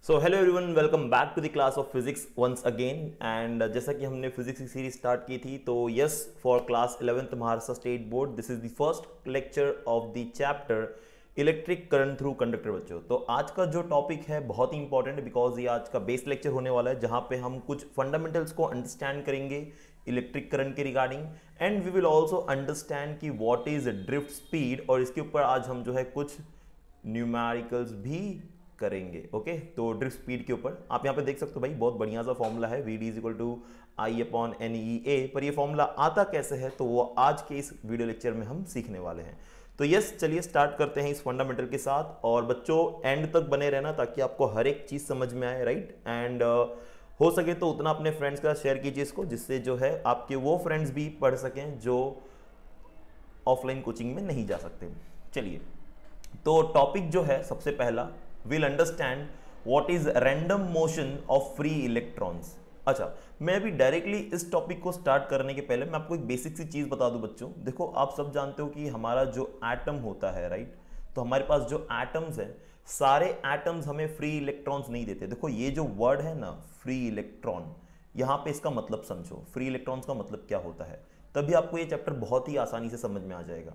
So hello everyone, welcome back to the class of physics once again. And जैसा कि हमने physics की series start की थी, तो yes, for class 11th Maharashtra state board this is the first lecture of the chapter electric current through conductor. बच्चों, तो आज का जो टॉपिक है बहुत ही इंपॉर्टेंट है बिकॉज ये आज का बेस लेक्चर होने वाला है जहां पे हम कुछ फंडामेंटल्स को अंडरस्टैंड करेंगे इलेक्ट्रिक करंट के regarding, and we will also understand कि व्हाट इज ड्रिफ्ट स्पीड, और इसके ऊपर आज हम जो है कुछ न्यूमेरिकल्स भी करेंगे। ओके, तो ड्रिफ्ट स्पीड के ऊपर आप यहाँ पे देख सकते हो भाई, बहुत बढ़िया सा फॉर्मूला है V D is equal to I upon N E A. पर ये फॉर्मूला आता कैसे है तो वो आज के इस वीडियो लेक्चर में हम सीखने वाले हैं। तो यस, चलिए स्टार्ट करते हैं इस फंडामेंटल के साथ, और बच्चों एंड तक बने रहना ताकि आपको हर एक चीज समझ में आए, राइट। एंड हो सके तो उतना अपने फ्रेंड्स के साथ शेयर कीजिए इसको, जिससे जो है आपके वो फ्रेंड्स भी पढ़ सकें जो ऑफलाइन कोचिंग में नहीं जा सकते। चलिए, तो टॉपिक जो है सबसे पहला, will understand what is random motion of free electrons. अच्छा, मैं अभी डायरेक्टली इस टॉपिक को स्टार्ट करने के पहले मैं आपको एक बेसिक सी चीज बता दूं बच्चों। देखो, आप सब जानते हो कि हमारा जो एटम होता है, राइट, तो हमारे पास जो एटम्स हैं, सारे एटम्स हमें फ्री इलेक्ट्रॉन्स नहीं देते। देखो, ये जो वर्ड है ना फ्री इलेक्ट्रॉन, यहां पे इसका मतलब समझो, फ्री इलेक्ट्रॉन्स का मतलब क्या होता है, तभी आपको ये चैप्टर बहुत ही आसानी से समझ में आ जाएगा।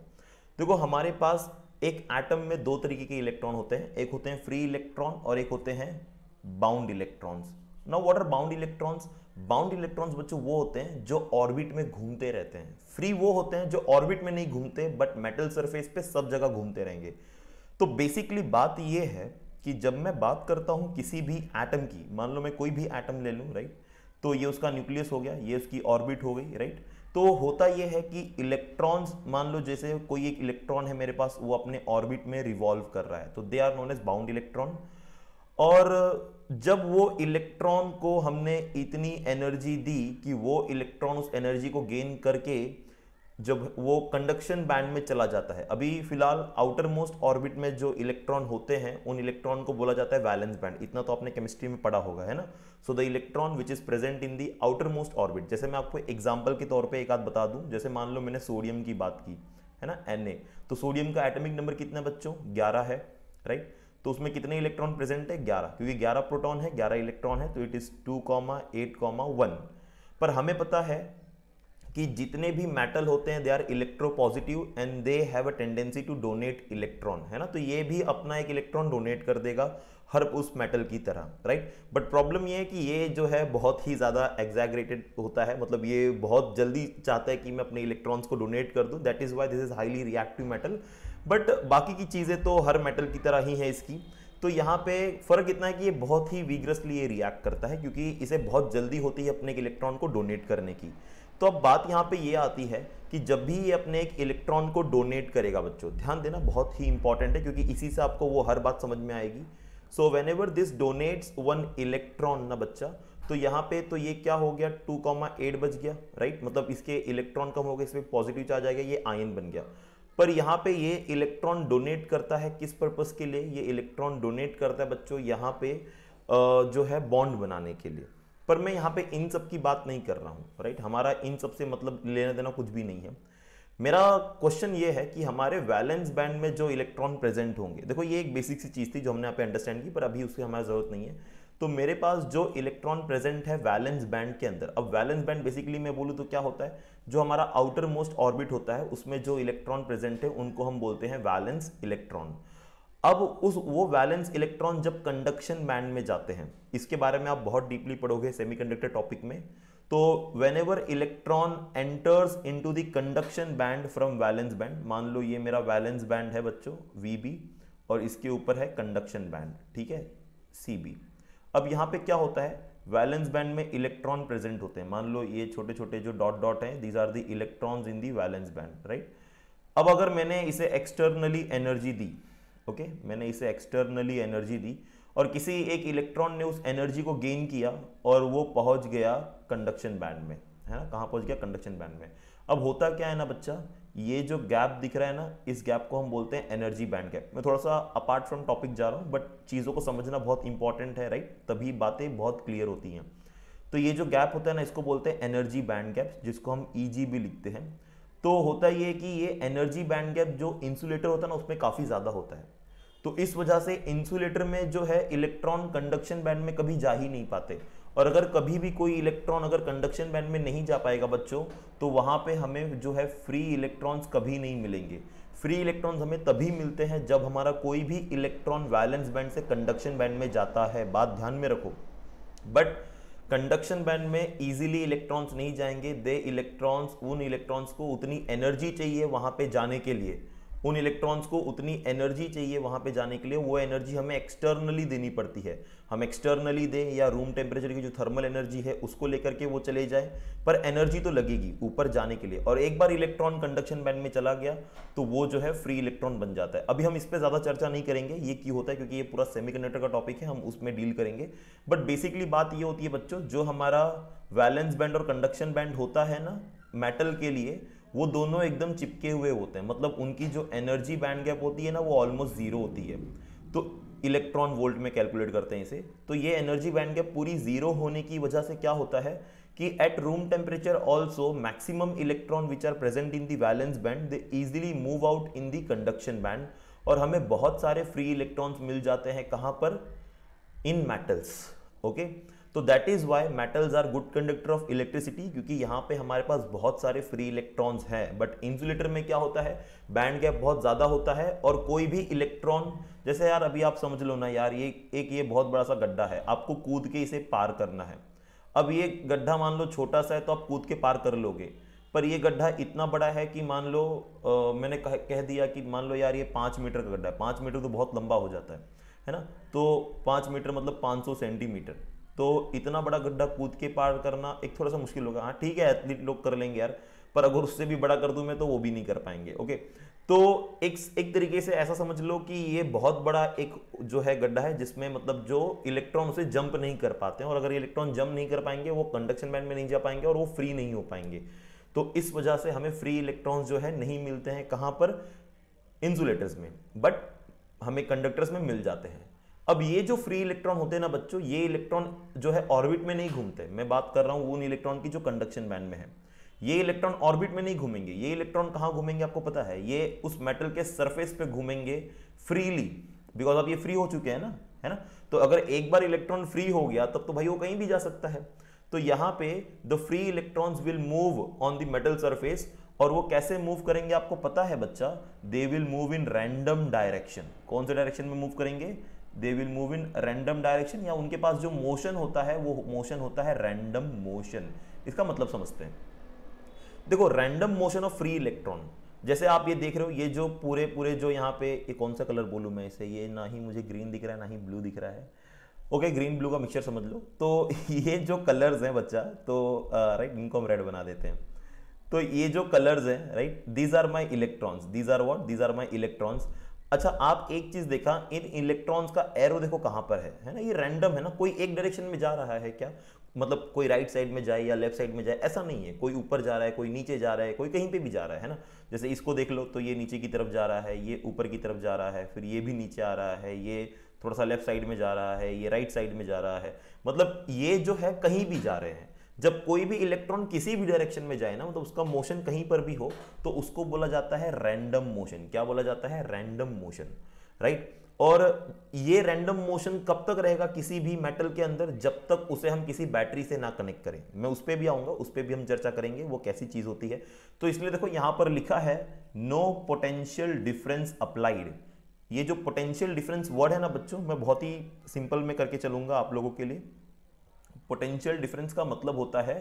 देखो, हमारे पास एक एटम में दो तरीके के इलेक्ट्रॉन होते हैं, एक होते हैं फ्री इलेक्ट्रॉन और एक होते हैं bound electrons. Now what are bound electrons? Bound electrons बच्चों वो होते हैं जो ऑर्बिट में घूमते रहते हैं। फ्री वो होते हैं जो ऑर्बिट में नहीं घूमते बट मेटल सरफेस पे सब जगह घूमते रहेंगे। तो बेसिकली बात ये है कि जब मैं बात करता हूं किसी भी एटम की, मान लो मैं कोई भी एटम ले लूं, राइट, तो ये उसका न्यूक्लियस हो गया, ये उसकी ऑर्बिट हो गई, राइट। तो होता यह है कि इलेक्ट्रॉन्स, मान लो जैसे कोई एक इलेक्ट्रॉन है मेरे पास, वो अपने ऑर्बिट में रिवॉल्व कर रहा है, तो they are known as bound electron. और जब वो इलेक्ट्रॉन को हमने इतनी एनर्जी दी कि वो इलेक्ट्रॉन उस एनर्जी को गेन करके जब वो कंडक्शन बैंड में चला जाता है, अभी फिलहाल आउटर मोस्ट ऑर्बिट में जो इलेक्ट्रॉन होते हैं उन इलेक्ट्रॉन को बोला जाता है वैलेंस बैंड। इतना तो आपने केमिस्ट्री में पढ़ा होगा, है ना। So the electron which is present in the outer most orbit, जैसे मैं आपको एग्जांपल के तौर पे एक आध बता दूं, जैसे मान लो मैंने सोडियम की बात की, है ना, Na, तो सोडियम का एटॉमिक नंबर कितना बच्चों? 11 है, राइट। तो उसमें कितने इलेक्ट्रॉन प्रेजेंट है? 11, क्योंकि 11 प्रोटॉन है, 11 इलेक्ट्रॉन है, तो इट इज 2,8,1। पर हमें पता है कि जितने भी मेटल होते हैं they are electropositive and they have a tendency to donate electron, है ना। तो ये भी अपना एक इलेक्ट्रॉन डोनेट कर देगा हर उस मेटल की तरह, राइट। बट प्रॉब्लम ये है कि ये जो है बहुत ही ज्यादा एग्जैगरेटेड होता है, मतलब ये बहुत जल्दी चाहता है कि मैं अपने इलेक्ट्रॉन्स को डोनेट कर दूं, that is why this is highly reactive metal. But बाकी की चीजें तो हर मेटल की तरह ही है इसकी। तो यहाँ पे फर्क इतना है कि ये बहुत ही विग्रसली ये रिएक्ट करता है, क्योंकि इसे बहुत जल्दी होती है अपने इलेक्ट्रॉन को डोनेट करने की। तो अब बात यहाँ पे ये आती है कि जब भी ये अपने एक इलेक्ट्रॉन को डोनेट करेगा, बच्चों ध्यान देना, बहुत ही इंपॉर्टेंट है क्योंकि इसी से आपको वो हर बात समझ में आएगी। So whenever this donates one electron ना बच्चा, तो यहाँ पे तो ये क्या हो गया, 2,8 बच गया, राइट, मतलब इसके इलेक्ट्रॉन कम हो गए, इसमें पॉजिटिव चार्ज आ गया, ये आयन बन गया। पर यहाँ पे ये इलेक्ट्रॉन डोनेट करता है किस पर्पस के लिए? ये इलेक्ट्रॉन डोनेट करता है बच्चों यहाँ पे जो है बॉन्ड बनाने के लिए। पर मैं यहाँ पे इन सब की बात नहीं कर रहा हूँ, राइट, हमारा इन सब से मतलब लेना देना कुछ भी नहीं है। मेरा क्वेश्चन ये है कि हमारे वैलेंस बैंड में जो इलेक्ट्रॉन प्रेजेंट होंगे, देखो ये एक बेसिक सी चीज थी जो हमने यहाँ पे अंडरस्टैंड की, पर अभी उसकी हमारी जरूरत नहीं है। तो मेरे पास जो इलेक्ट्रॉन प्रेजेंट है वैलेंस बैंड के अंदर, अब वैलेंस बैंड बेसिकली मैं बोलूँ तो क्या होता है, जो हमारा आउटर मोस्ट ऑर्बिट होता है उसमें जो इलेक्ट्रॉन प्रेजेंट है उनको हम बोलते हैं वैलेंस इलेक्ट्रॉन। अब वो वैलेंस इलेक्ट्रॉन जब कंडक्शन बैंड में जाते हैं, इसके बारे में आप बहुत डीपली पढ़ोगे सेमीकंडक्टर टॉपिक में। तो whenever electron enters into the conduction banned from valence band, मान लो ये मेरा वैलेंस बैंड है बच्चों VB, और इसके ऊपर है कंडक्शन बैंड, ठीक है, CB। अब यहां पे क्या होता है, वैलेंस बैंड में इलेक्ट्रॉन प्रेजेंट होते हैं, मान लो ये छोटे छोटे जो डॉट डॉट हैं, these are the electrons in the valence band, right. अब अगर मैंने इसे एक्सटर्नली एनर्जी दी, ओके, मैंने इसे एक्सटर्नली एनर्जी दी और किसी एक इलेक्ट्रॉन ने उस एनर्जी को गेन किया और वो पहुंच गया कंडक्शन बैंड में, है ना, कहां पहुंच गया? कंडक्शन बैंड में। अब होता क्या है ना बच्चा, ये जो गैप दिख रहा है ना, इस गैप को हम बोलते हैं एनर्जी बैंड गैप। मैं थोड़ा सा अपार्ट फ्रॉम टॉपिक जा रहा हूं, बट चीजों को समझना बहुत इंपॉर्टेंट है, राइट, तभी बातें बहुत क्लियर होती हैं। तो ये जो गैप होता है ना, इसको बोलते हैं एनर्जी बैंड गैप, जिसको हम EG भी लिखते हैं। तो होता ये कि ये एनर्जी बैंड गैप जो इंसुलेटर होता है ना उसमें काफी ज्यादा होता है। तो तो इस वजह से इंसुलेटर में जो है इलेक्ट्रॉन कंडक्शन बैंड में कभी जा ही नहीं पाते। और अगर कभी भी कोई इलेक्ट्रॉन अगर कंडक्शन बैंड में नहीं जा पाएगा बच्चों, तो वहां पे हमें जो है फ्री इलेक्ट्रॉन्स कभी नहीं मिलेंगे। फ्री इलेक्ट्रॉन्स हमें तभी मिलते हैं जब हमारा कोई भी इलेक्ट्रॉन वैलेंस बैंड से कंडक्शन बैंड में जाता है, बात ध्यान में रखो। बट कंडक्शन बैंड में इजीली इलेक्ट्रॉन्स नहीं जाएंगे, उन इलेक्ट्रॉन्स को उतनी एनर्जी चाहिए वहां पे जाने के लिए, उन इलेक्ट्रॉन्स को उतनी एनर्जी चाहिए वहां पे जाने के लिए, वो एनर्जी हमें एक्सटर्नली देनी पड़ती है। हम एक्सटर्नली दें या रूम टेम्परेचर की जो थर्मल एनर्जी है उसको लेकर के वो चले जाए, पर एनर्जी तो लगेगी ऊपर जाने के लिए। और एक बार इलेक्ट्रॉन कंडक्शन बैंड में चला गया तो वो जो है फ्री इलेक्ट्रॉन बन जाता है। अभी हम इस पर ज्यादा चर्चा नहीं करेंगे ये क्यों होता है, क्योंकि ये पूरा सेमीकंडक्टर का टॉपिक है, हम उसमें डील करेंगे। बट बेसिकली बात ये होती है बच्चों, जो हमारा वैलेंस बैंड और कंडक्शन बैंड होता है ना मेटल के लिए, वो दोनों एकदम चिपके हुए होते हैं। मतलब उनकी जो एनर्जी बैंड गैप होती है ना वो ऑलमोस्ट जीरो होती है। तो इलेक्ट्रॉन वोल्ट में कैलकुलेट करते हैं इसे। तो ये एनर्जी बैंड गैप पूरी जीरो होने की वजह से क्या होता है कि at room temperature also maximum electron which are present in the valence band they easily move out in the conduction band, और हमें बहुत सारे फ्री इलेक्ट्रॉन्स मिल जाते हैं कहां पर, इन मेटल्स। ओके, तो that is why metals are good conductor of electricity, क्योंकि यहां पे हमारे पास बहुत सारे फ्री इलेक्ट्रॉन्स हैं। बट इंसुलेटर में क्या होता है, बैंड गैप बहुत ज्यादा होता है, और कोई भी इलेक्ट्रॉन, जैसे यार अभी आप समझ लो ना यार, ये बहुत बड़ा सा गड्ढा है, आपको कूद के इसे पार करना है। अब ये गड्ढा मान लो छोटा सा है तो आप कूद के पार कर लोगे, पर ये गड्ढा इतना बड़ा है कि मान लो मैंने कह दिया कि मान लो यार ये 5 मीटर का गड्ढा है। 5 मीटर तो बहुत लंबा हो जाता है ना, तो 5 मीटर मतलब 500 सेंटीमीटर, तो इतना बड़ा गड्ढा कूद के पार करना एक थोड़ा सा मुश्किल होगा। हाँ ठीक है, एथलीट लोग कर लेंगे यार, पर अगर उससे भी बड़ा कर दूं मैं तो वो भी नहीं कर पाएंगे। ओके, तो एक तरीके से ऐसा समझ लो कि ये बहुत बड़ा एक जो है गड्ढा है, जिसमें मतलब जो इलेक्ट्रॉन उसे जंप नहीं कर पाते हैं, और अगर इलेक्ट्रॉन जंप नहीं कर पाएंगे वो कंडक्शन बैंड में नहीं जा पाएंगे और वो फ्री नहीं हो पाएंगे। तो इस वजह से हमें फ्री इलेक्ट्रॉन्स जो है नहीं मिलते हैं कहां पर, इंसुलेटर्स में, बट हमें कंडक्टर्स में मिल जाते हैं। अब ये जो फ्री इलेक्ट्रॉन होते हैं ना बच्चों, ये इलेक्ट्रॉन जो है ऑर्बिट में नहीं घूमते। मैं बात कर रहा हूं उन इलेक्ट्रॉन की जो कंडक्शन बैंड में है। ये इलेक्ट्रॉन ऑर्बिट में नहीं घूमेंगे। ये इलेक्ट्रॉन कहां घूमेंगे आपको पता है, ये उस मेटल के सरफेस पे घूमेंगे फ्रीली, बिकॉज अब ये फ्री हो चुके हैं ना, है ना। तो अगर एक बार इलेक्ट्रॉन फ्री हो गया तब तो भाई वो कहीं भी जा सकता है। तो यहां पे the free electrons will move on the metal surface, और वो कैसे मूव करेंगे आपको पता है बच्चा, they will move in random direction. कौन से डायरेक्शन में मूव करेंगे, they will move in random direction, या उनके पास जो मोशन होता है वो मोशन होता है रैंडम मोशन। इसका मतलब समझते हैं, देखो random motion of free electron, जैसे आप ये देख रहे हो, ये जो पूरे जो यहाँ पे, ये कौन सा कलर बोलूं मैं इसे, ये ना ही मुझे ग्रीन दिख रहा है ना ही ब्लू दिख रहा है। ओके, ग्रीन ब्लू का मिक्सचर समझ लो। तो ये जो कलर्स हैं बच्चा, तो राइट, इनको हम रेड बना देते हैं। तो ये जो कलर्स हैं, right, these are my electrons, these are what, these are my electrons. अच्छा, आप एक चीज देखा, इन इलेक्ट्रॉन्स का एरो देखो कहां पर है ना, ये रैंडम है ना, कोई एक डायरेक्शन में जा रहा है क्या, मतलब कोई राइट साइड में जाए या लेफ्ट साइड में जाए, ऐसा नहीं है। कोई ऊपर जा रहा है, कोई नीचे जा रहा है, कोई कहीं पे भी जा रहा है ना। जैसे इसको देख लो, तो ये नीचे की तरफ जा रहा है, ये ऊपर की तरफ जा रहा है, फिर ये भी नीचे आ रहा है, ये थोड़ा सा लेफ्ट साइड में जा रहा है, ये राइट साइड में जा रहा है, मतलब ये जो है कहीं भी जा रहे हैं। जब कोई भी इलेक्ट्रॉन किसी भी डायरेक्शन में जाए ना, मतलब उसका मोशन कहीं पर भी हो, तो उसको बोला जाता है रैंडम मोशन। क्या बोला जाता है, रैंडम मोशन, राइट। और ये रैंडम मोशन कब तक रहेगा किसी भी मेटल के अंदर, जब तक उसे हम किसी बैटरी से ना कनेक्ट करें। मैं उस पर भी आऊंगा, उस पर भी हम चर्चा करेंगे वो कैसी चीज होती है। तो इसलिए देखो यहां पर लिखा है नो पोटेंशियल डिफरेंस अप्लाइड। ये जो पोटेंशियल डिफरेंस वर्ड है ना बच्चों, मैं बहुत ही सिंपल में करके चलूंगा आप लोगों के लिए। पोटेंशियल डिफरेंस का मतलब होता है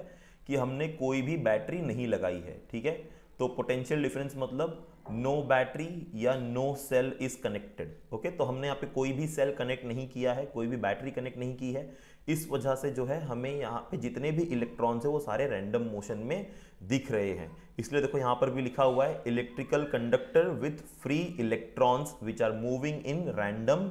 कि हमने कोई भी बैटरी नहीं लगाई है, ठीक है। तो पोटेंशियल डिफरेंस मतलब नो बैटरी या no cell is connected. Okay, तो हमने यहाँ पे कोई भी सेल कनेक्ट नहीं किया है, कोई भी बैटरी कनेक्ट नहीं की है। इस वजह से जो है हमें यहाँ पे जितने भी इलेक्ट्रॉन्स है वो सारे रैंडम मोशन में दिख रहे हैं। इसलिए देखो यहाँ पर भी लिखा हुआ है electrical conductor with free electrons which are moving in random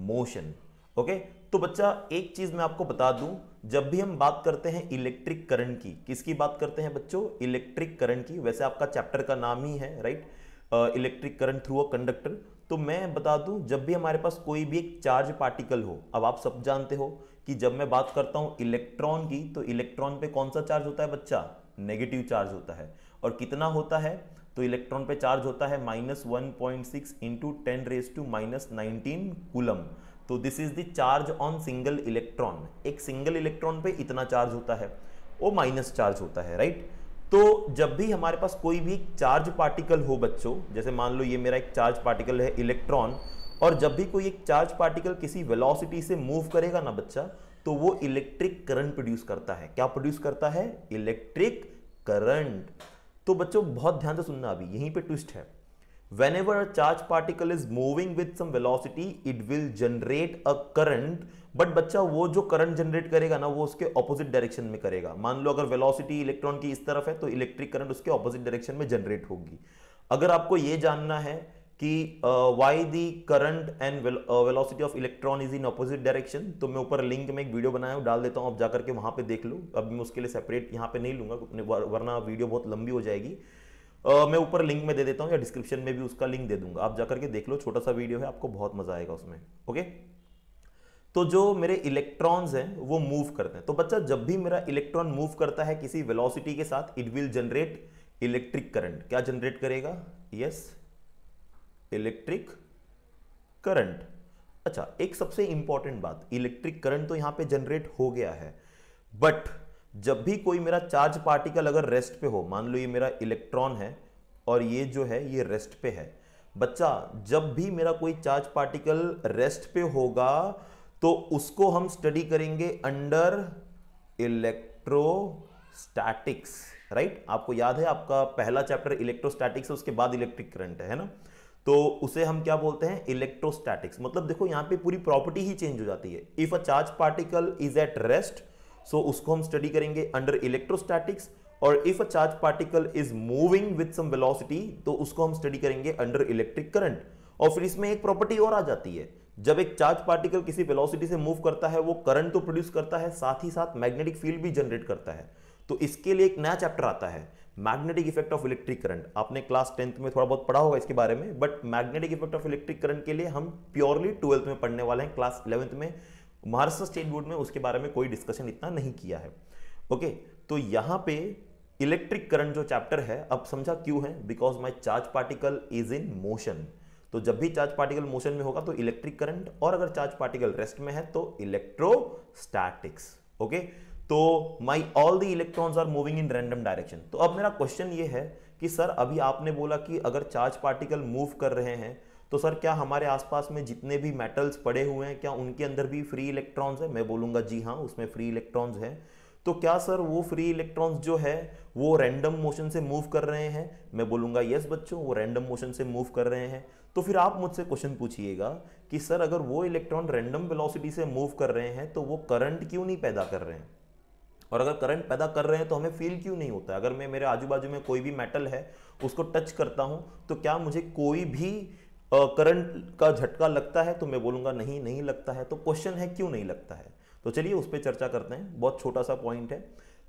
motion. Okay, तो बच्चा एक चीज मैं आपको बता दूं, जब भी हम बात करते हैं इलेक्ट्रिक करंट की, किसकी बात करते हैं बच्चों, इलेक्ट्रिक करंट की। वैसे आपका चैप्टर का नाम ही है, right, electric current through a conductor. तो मैं बता दूं, जब भी हमारे पास कोई भी एक चार्ज पार्टिकल हो, अब आप सब जानते हो कि जब मैं बात करता हूं इलेक्ट्रॉन की, तो इलेक्ट्रॉन पे कौन सा चार्ज होता है बच्चा, नेगेटिव चार्ज होता है। और कितना होता है, तो इलेक्ट्रॉन पे चार्ज होता है -1.6 इंटू 10⁻⁻19 कूलम। तो this is the charge on single electron. एक सिंगल इलेक्ट्रॉन पे इतना चार्ज होता है, वो माइनस चार्ज होता है, राइट। तो जब भी हमारे पास कोई भी चार्ज पार्टिकल हो बच्चों, जैसे मान लो ये मेरा एक चार्ज पार्टिकल है इलेक्ट्रॉन, और जब भी कोई एक चार्ज पार्टिकल किसी वेलोसिटी से मूव करेगा ना बच्चा, तो वो इलेक्ट्रिक करंट प्रोड्यूस करता है। क्या प्रोड्यूस करता है? Electric current. तो बच्चों बहुत ध्यान से सुनना, अभी यहीं पे ट्विस्ट है। Whenever a charge particle is moving with some velocity, it will generate a current, but बच्चा वो जो करंट जनरेट करेगा ना, वो उसके ऑपोजिट डायरेक्शन में करेगा। मान लो अगर वेलोसिटी इलेक्ट्रॉन की इस तरफ है, तो इलेक्ट्रिक करंट उसके ऑपोजिट डायरेक्शन में जनरेट होगी। अगर आपको ये जानना है कि why the current and velocity of electron is in opposite direction, तो मैं ऊपर लिंक में एक वीडियो बनाया हूं, डाल देता हूं, आप जाकर के वहां पे देख लो। अभी मैं उसके लिए सेपरेट यहाँ पे नहीं लूंगा, वरना वीडियो बहुत लंबी हो जाएगी। मैं ऊपर लिंक में दे देता हूं, या डिस्क्रिप्शन में भी उसका लिंक दे दूंगा, आप जाकर के देख लो। छोटा सा वीडियो है, आपको बहुत मजा आएगा उसमें। ओके, तो जो मेरे इलेक्ट्रॉन्स हैं वो मूव करते हैं। तो बच्चा जब भी मेरा इलेक्ट्रॉन मूव करता है किसी वेलोसिटी के साथ, it will generate electric current. क्या जनरेट करेगा? Yes, electric current. अच्छा, एक सबसे इंपॉर्टेंट बात, इलेक्ट्रिक करंट तो यहां पे जनरेट हो गया है, बट जब भी कोई मेरा चार्ज पार्टिकल अगर रेस्ट पे हो, मान लो ये मेरा इलेक्ट्रॉन है और ये जो है ये रेस्ट पे है। बच्चा जब भी मेरा कोई चार्ज पार्टिकल रेस्ट पे होगा, तो उसको हम स्टडी करेंगे अंडर इलेक्ट्रोस्टैटिक्स, राइट। आपको याद है आपका पहला चैप्टर इलेक्ट्रोस्टैटिक्स है, उसके बाद इलेक्ट्रिक करंट है ना। तो उसे हम क्या बोलते हैं? इलेक्ट्रोस्टैटिक्स। मतलब देखो यहां पे पूरी प्रॉपर्टी ही चेंज हो जाती है। If a charge particle is at rest, so उसको हम स्टडी करेंगे अंडर इलेक्ट्रोस्टैटिक्स, और if a charge particle is moving with some velocity, तो उसको हम स्टडी करेंगे अंडर इलेक्ट्रिक करंट। और फिर इसमें एक प्रॉपर्टी और आ जाती है, जब एक चार्ज पार्टिकल किसी वेलोसिटी से मूव करता है, वो करंट तो प्रोड्यूस करता है, साथ ही साथ मैग्नेटिक फील्ड भी जनरेट करता है। तो इसके लिए एक नया चैप्टर आता है, magnetic effect of electric current. आपने क्लास 10th में थोड़ा बहुत पढ़ा होगा इसके बारे में, but magnetic effect of electric current के लिए हम प्योरली 12th में पढ़ने वाले हैं। क्लास 11th में महाराष्ट्र स्टेट बोर्ड में उसके बारे में कोई डिस्कशन इतना नहीं किया है। ओके, तो यहां पे इलेक्ट्रिक करंट जो चैप्टर है, अब समझा क्यों है? Because my charge particle is in motion. तो जब भी चार्ज पार्टिकल मोशन में होगा तो इलेक्ट्रिक करंट, और अगर चार्ज पार्टिकल रेस्ट में है तो इलेक्ट्रोस्टैटिक्स। ओके, तो my all the electrons are moving in random direction. तो अब मेरा क्वेश्चन ये है कि सर अभी आपने बोला कि अगर चार्ज पार्टिकल मूव कर रहे हैं, तो सर क्या हमारे आसपास में जितने भी मेटल्स पड़े हुए हैं, क्या उनके अंदर भी फ्री इलेक्ट्रॉन्स है? मैं बोलूंगा जी हाँ, उसमें फ्री इलेक्ट्रॉन्स हैं। तो क्या सर वो फ्री इलेक्ट्रॉन्स जो है वो रैंडम मोशन से मूव कर रहे हैं? मैं बोलूंगा यस बच्चों, वो रैंडम मोशन से मूव कर रहे हैं। तो फिर आप मुझसे क्वेश्चन पूछिएगा कि सर अगर वो इलेक्ट्रॉन रैंडम वेलोसिटी से मूव कर रहे हैं, तो वो करंट क्यों नहीं पैदा कर रहे हैं? और अगर करंट पैदा कर रहे हैं तो हमें फील क्यों नहीं होता है? अगर मैं मेरे आजू बाजू में कोई भी मेटल है उसको टच करता हूं, तो क्या मुझे कोई भी करंट का झटका लगता है? तो मैं बोलूंगा नहीं, नहीं लगता है। तो क्वेश्चन है क्यों नहीं लगता है? तो चलिए उस पर चर्चा करते हैं, बहुत छोटा सा पॉइंट है।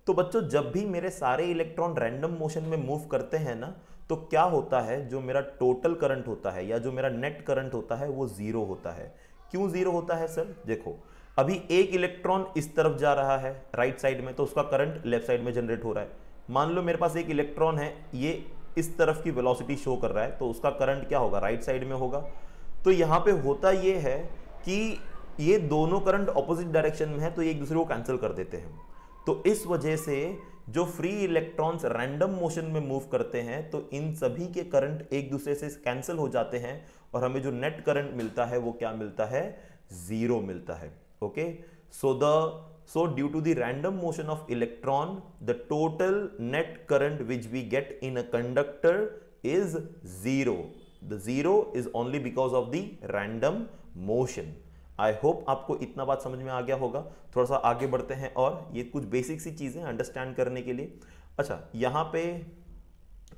तो बच्चों जब भी मेरे सारे इलेक्ट्रॉन रैंडम मोशन में मूव करते हैं ना, तो क्या होता है, जो मेरा टोटल करंट होता है या जो मेरा नेट करंट होता है वो जीरो होता है। क्यों जीरो होता है सर? देखो अभी एक इलेक्ट्रॉन इस तरफ जा रहा है राइट साइड में, तो उसका करंट लेफ्ट साइड में जनरेट हो रहा है। मान लो मेरे पास एक इलेक्ट्रॉन है, ये इस तरफ की वेलोसिटी शो कर रहा है, तो उसका करंट क्या होगा? राइट साइड में होगा। तो यहां पे होता ये है कि ये दोनों करंट ऑपोजिट डायरेक्शन में है, तो ये एक दूसरे को कैंसिल कर देते हैं। तो इस वजह से जो फ्री इलेक्ट्रॉन्स रैंडम मोशन में मूव करते हैं, तो इन सभी के करंट एक दूसरे से कैंसिल हो जाते हैं, और हमें जो नेट करंट मिलता है वो क्या मिलता है? जीरो मिलता है। Okay, so due to the random motion of electron, the total net current which we get in a conductor is zero. The zero is only because of the random motion. I hope आपको इतना बात समझ में आ गया होगा। थोड़ा सा आगे बढ़ते हैं, और ये कुछ बेसिक सी चीजें अंडरस्टैंड करने के लिए। अच्छा, यहां पे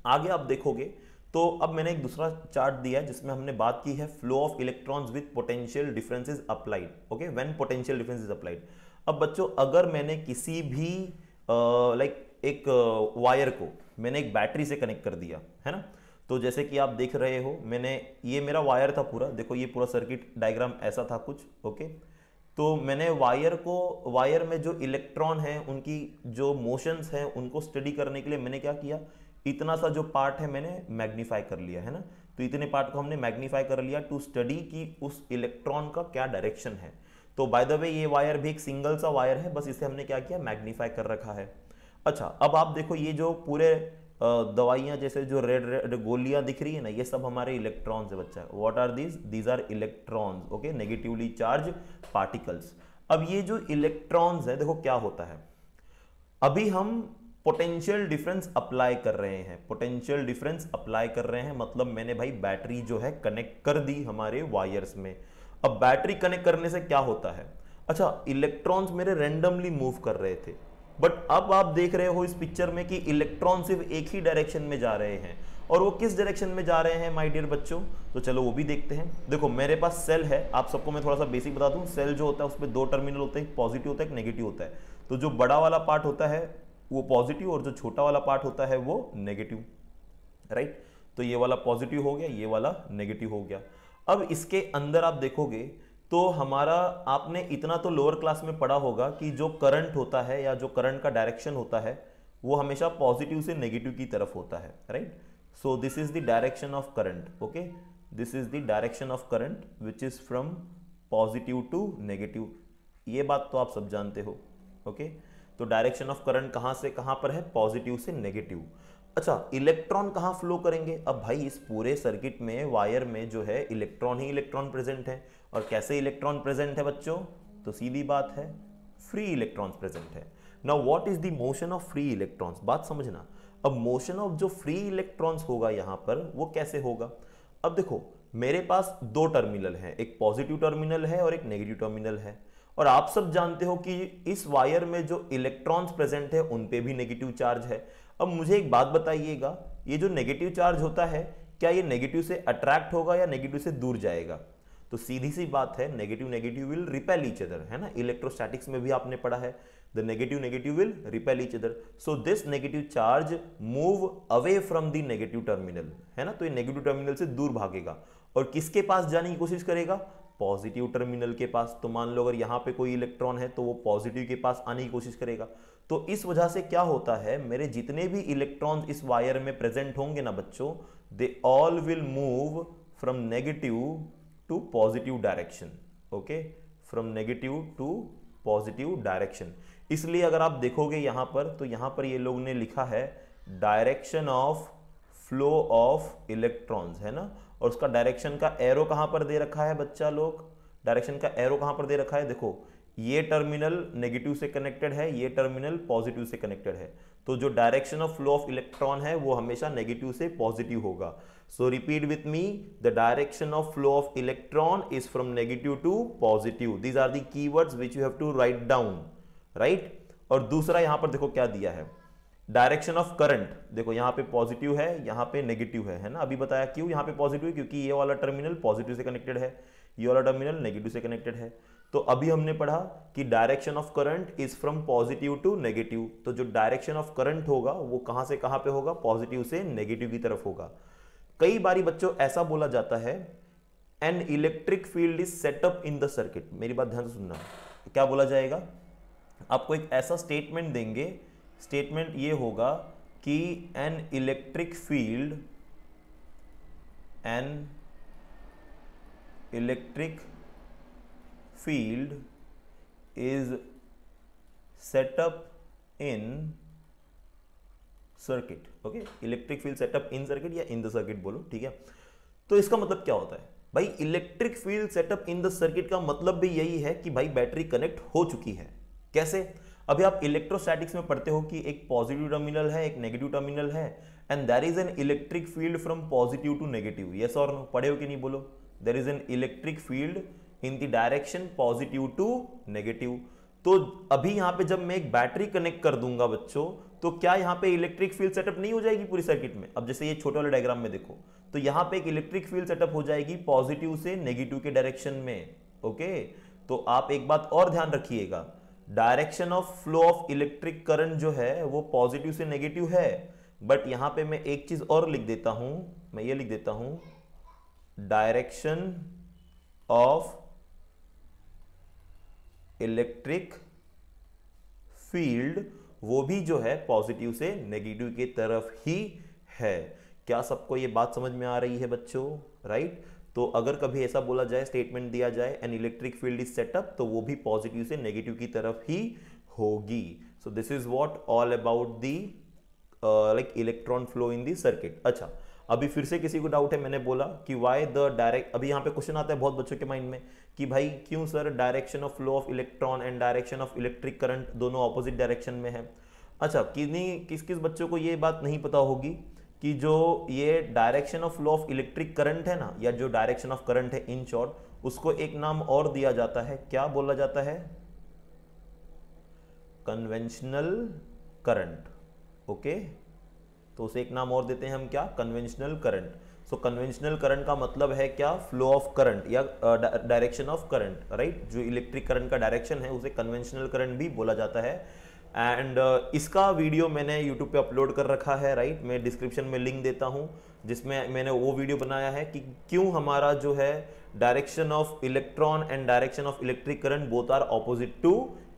आगे आप देखोगे तो अब मैंने एक दूसरा चार्ट दिया है जिसमें हमने बात की है flow of electrons with potential differences applied. Okay, when potential difference is applied. अब बच्चों अगर मैंने किसी भी एक वायर को मैंने एक बैटरी से कनेक्ट कर दिया है ना, तो जैसे कि आप देख रहे हो, मैंने ये मेरा वायर था पूरा, देखो ये पूरा सर्किट डायग्राम ऐसा था कुछ। ओके, तो मैंने वायर में जो इलेक्ट्रॉन है उनकी जो मोशंस हैं उनको स्टडी करने के लिए मैंने क्या किया, इतना सा जो पार्ट है मैंने मैग्नीफाई कर लिया है ना, तो इतने पार्ट को हमने मैग्नीफाई कर लिया टू स्टडी कि उस इलेक्ट्रॉन का क्या डायरेक्शन है। तो बाय द वे ये वायर भी एक सिंगल सा वायर है, बस इसे हमने क्या किया, मैग्नीफाई कर रखा है। अच्छा, अब आप देखो ये जो पूरे दवाइयां जैसे जो रेड रेड गोलियां दिख रही है ना, ये सब हमारे इलेक्ट्रॉन्स है बच्चा। What are these? These are electrons, okay, negatively charge particles. अब ये जो इलेक्ट्रॉन्स है देखो क्या होता है, अभी हम पोटेंशियल डिफरेंस अप्लाई कर रहे हैं, पोटेंशियल डिफरेंस अप्लाई कर रहे हैं, मतलब मैंने भाई बैटरी जो है कनेक्ट कर दी हमारे वायर्स में। अब बैटरी कनेक्ट करने से क्या होता है, अच्छा इलेक्ट्रॉन्स मेरे रैंडमली मूव कर रहे थे, बट अब आप देख रहे हो इस पिक्चर में कि इलेक्ट्रॉन सिर्फ एक ही डायरेक्शन में जा रहे हैं, और वो किस डायरेक्शन में जा रहे हैं माय डियर बच्चों, तो चलो वो भी देखते हैं। देखो मेरे पास सेल है, आप सबको मैं थोड़ा सा बेसिक बता दूं, सेल जो होता है उसमें दो टर्मिनल होते हैं, एक पॉजिटिव होता है एक नेगेटिव होता है। तो जो बड़ा वाला पार्ट होता है वो पॉजिटिव और जो छोटा वाला पार्ट होता है वो नेगेटिव, राइट। तो ये वाला पॉजिटिव हो गया, ये वाला नेगेटिव हो गया। अब इसके अंदर आप देखोगे तो हमारा, आपने इतना तो लोअर क्लास में पढ़ा होगा कि जो करंट होता है या जो करंट का डायरेक्शन होता है वो हमेशा पॉजिटिव से नेगेटिव की तरफ होता है, right. So this is the direction of current, okay, this is the direction of current which is from positive to negative. ये बात तो आप सब जानते हो, ओके। तो डायरेक्शन ऑफ करंट कहां से कहां पर है, पॉजिटिव से नेगेटिव। अच्छा, इलेक्ट्रॉन कहां फ्लो करेंगे, अब भाई इस पूरे सर्किट में वायर में जो है इलेक्ट्रॉन ही इलेक्ट्रॉन प्रेजेंट है, और कैसे इलेक्ट्रॉन प्रेजेंट है बच्चों, तो सीधी बात है फ्री इलेक्ट्रॉन्स प्रेजेंट है। Now what is the motion of free electrons, बात समझना। अब मोशन ऑफ जो फ्री इलेक्ट्रॉन्स होगा यहां पर वो कैसे होगा, अब देखो मेरे पास दो टर्मिनल हैं, एक पॉजिटिव टर्मिनल है और एक नेगेटिव टर्मिनल है, और आप सब जानते हो कि इस वायर में जो इलेक्ट्रॉन्स प्रेजेंट है उन पे भी नेगेटिव चार्ज है। अब मुझे एक बात बताइएगा, ये जो नेगेटिव चार्ज होता है क्या ये नेगेटिव से अट्रैक्ट होगा या नेगेटिव से दूर जाएगा, तो सीधी सी बात है negative negative will repel each other, है ना, इलेक्ट्रोस्टैटिक्स में भी आपने पढ़ा है, the negative negative will repel each other. So this negative charge move away from the negative terminal, है ना, तो ये नेगेटिव टर्मिनल से दूर भागेगा और किसके पास जाने की कोशिश करेगा, पॉजिटिव टर्मिनल के पास। तो मान लो अगर यहां पे कोई इलेक्ट्रॉन है तो वो पॉजिटिव के पास आने की कोशिश करेगा। तो इस वजह से क्या होता है, मेरे जितने भी इलेक्ट्रॉन्स इस वायर में प्रेजेंट होंगे ना बच्चों, they all will move from negative to positive direction, okay, from negative to positive direction. इसलिए अगर आप देखोगे यहां पर, तो यहां पर ये लोग ने लिखा है direction of flow of electrons, है ना, और उसका डायरेक्शन का एरो कहां पर दे रखा है बच्चा लोग, डायरेक्शन का एरो कहां पर दे रखा है, देखो ये टर्मिनल नेगेटिव से कनेक्टेड है, ये टर्मिनल पॉजिटिव से कनेक्टेड है, तो जो direction of flow of electron है वो हमेशा नेगेटिव से पॉजिटिव होगा। So repeat with me, the direction of flow of electron is from negative to positive. These are the keywords which you have to write down, right. और दूसरा यहां पर देखो क्या दिया है, डायरेक्शन ऑफ करंट, देखो यहां पे पॉजिटिव है यहां पे नेगेटिव है ना, अभी बताया क्यों यहां पे पॉजिटिव, क्योंकि ये वाला टर्मिनल पॉजिटिव से कनेक्टेड है, ये वाला टर्मिनल नेगेटिव से कनेक्टेड है। तो अभी हमने पढ़ा कि direction of current is from positive to negative, तो जो डायरेक्शन ऑफ करंट होगा वो कहां से कहां पे होगा, पॉजिटिव से नेगेटिव की तरफ होगा। कई बारी बच्चों ऐसा बोला जाता है, N electric field is setup in the circuit, मेरी बात ध्यान से सुनना, क्या बोला जाएगा, आपको एक ऐसा स्टेटमेंट देंगे, स्टेटमेंट ये होगा कि N electric field is set up in circuit, okay, electric field setup in circuit या इन द सर्किट बोलो, ठीक है। तो इसका मतलब क्या होता है भाई, electric field setup in the circuit का मतलब भी यही है कि भाई बैटरी कनेक्ट हो चुकी है। कैसे, अभी आप इलेक्ट्रोस्टैटिक्स में पढ़ते हो कि एक पॉजिटिव टर्मिनल है एक नेगेटिव टर्मिनल है, and there is an electric field from positive to negative, yes और नो, पढ़े हो कि नहीं बोलो, there is an electric field in the direction positive to negative. तो अभी यहां पे जब मैं एक बैटरी कनेक्ट कर दूंगा बच्चों, तो क्या यहां पे इलेक्ट्रिक फील्ड सेटअप नहीं हो जाएगी पूरी सर्किट में। अब जैसे ये छोटे वाले डायग्राम में देखो, तो यहां पे एक इलेक्ट्रिक फील्ड सेटअप हो जाएगी पॉजिटिव से नेगेटिव के डायरेक्शन में, ओके। तो आप एक बात और ध्यान रखिएगा, direction of flow of electric current जो है वो पॉजिटिव से नेगेटिव है, बट यहां पे मैं एक चीज और लिख देता हूं, मैं ये लिख देता हूं, डायरेक्शन ऑफ इलेक्ट्रिक फील्ड वो भी जो है पॉजिटिव से नेगेटिव की तरफ ही है। क्या सबको ये बात समझ में आ रही है बच्चों? राइट। तो अगर कभी ऐसा बोला जाए, स्टेटमेंट दिया जाए N electric field is setup, तो वो भी पॉजिटिव से नेगेटिव की तरफ ही होगी। सो this is what all about the like electron flow in the circuit. अच्छा, अभी फिर से किसी को डाउट है, मैंने बोला कि वाई द डायरेक्ट, अभी यहाँ पे क्वेश्चन आता है बहुत बच्चों के माइंड में कि भाई क्यों sir direction of flow of electron and direction of electric current दोनों ऑपोजिट डायरेक्शन में है। अच्छा, किस किस बच्चों को ये बात नहीं पता होगी कि जो ये direction of flow of electric current है ना, या जो डायरेक्शन ऑफ करंट है इन शॉर्ट, उसको एक नाम और दिया जाता है। क्या बोला जाता है? Conventional current. ओके, तो उसे एक नाम और देते हैं हम, क्या? Conventional current. So conventional current का मतलब है क्या? फ्लो ऑफ करंट या डायरेक्शन ऑफ करंट, राइट। जो इलेक्ट्रिक करंट का डायरेक्शन है उसे कन्वेंशनल करंट भी बोला जाता है। एंड इसका वीडियो मैंने यूट्यूब पे अपलोड कर रखा है, राइट। मैं डिस्क्रिप्शन में लिंक देता हूं जिसमें मैंने वो वीडियो बनाया है कि क्यों हमारा जो है direction of electron and direction of electric current both are opposite to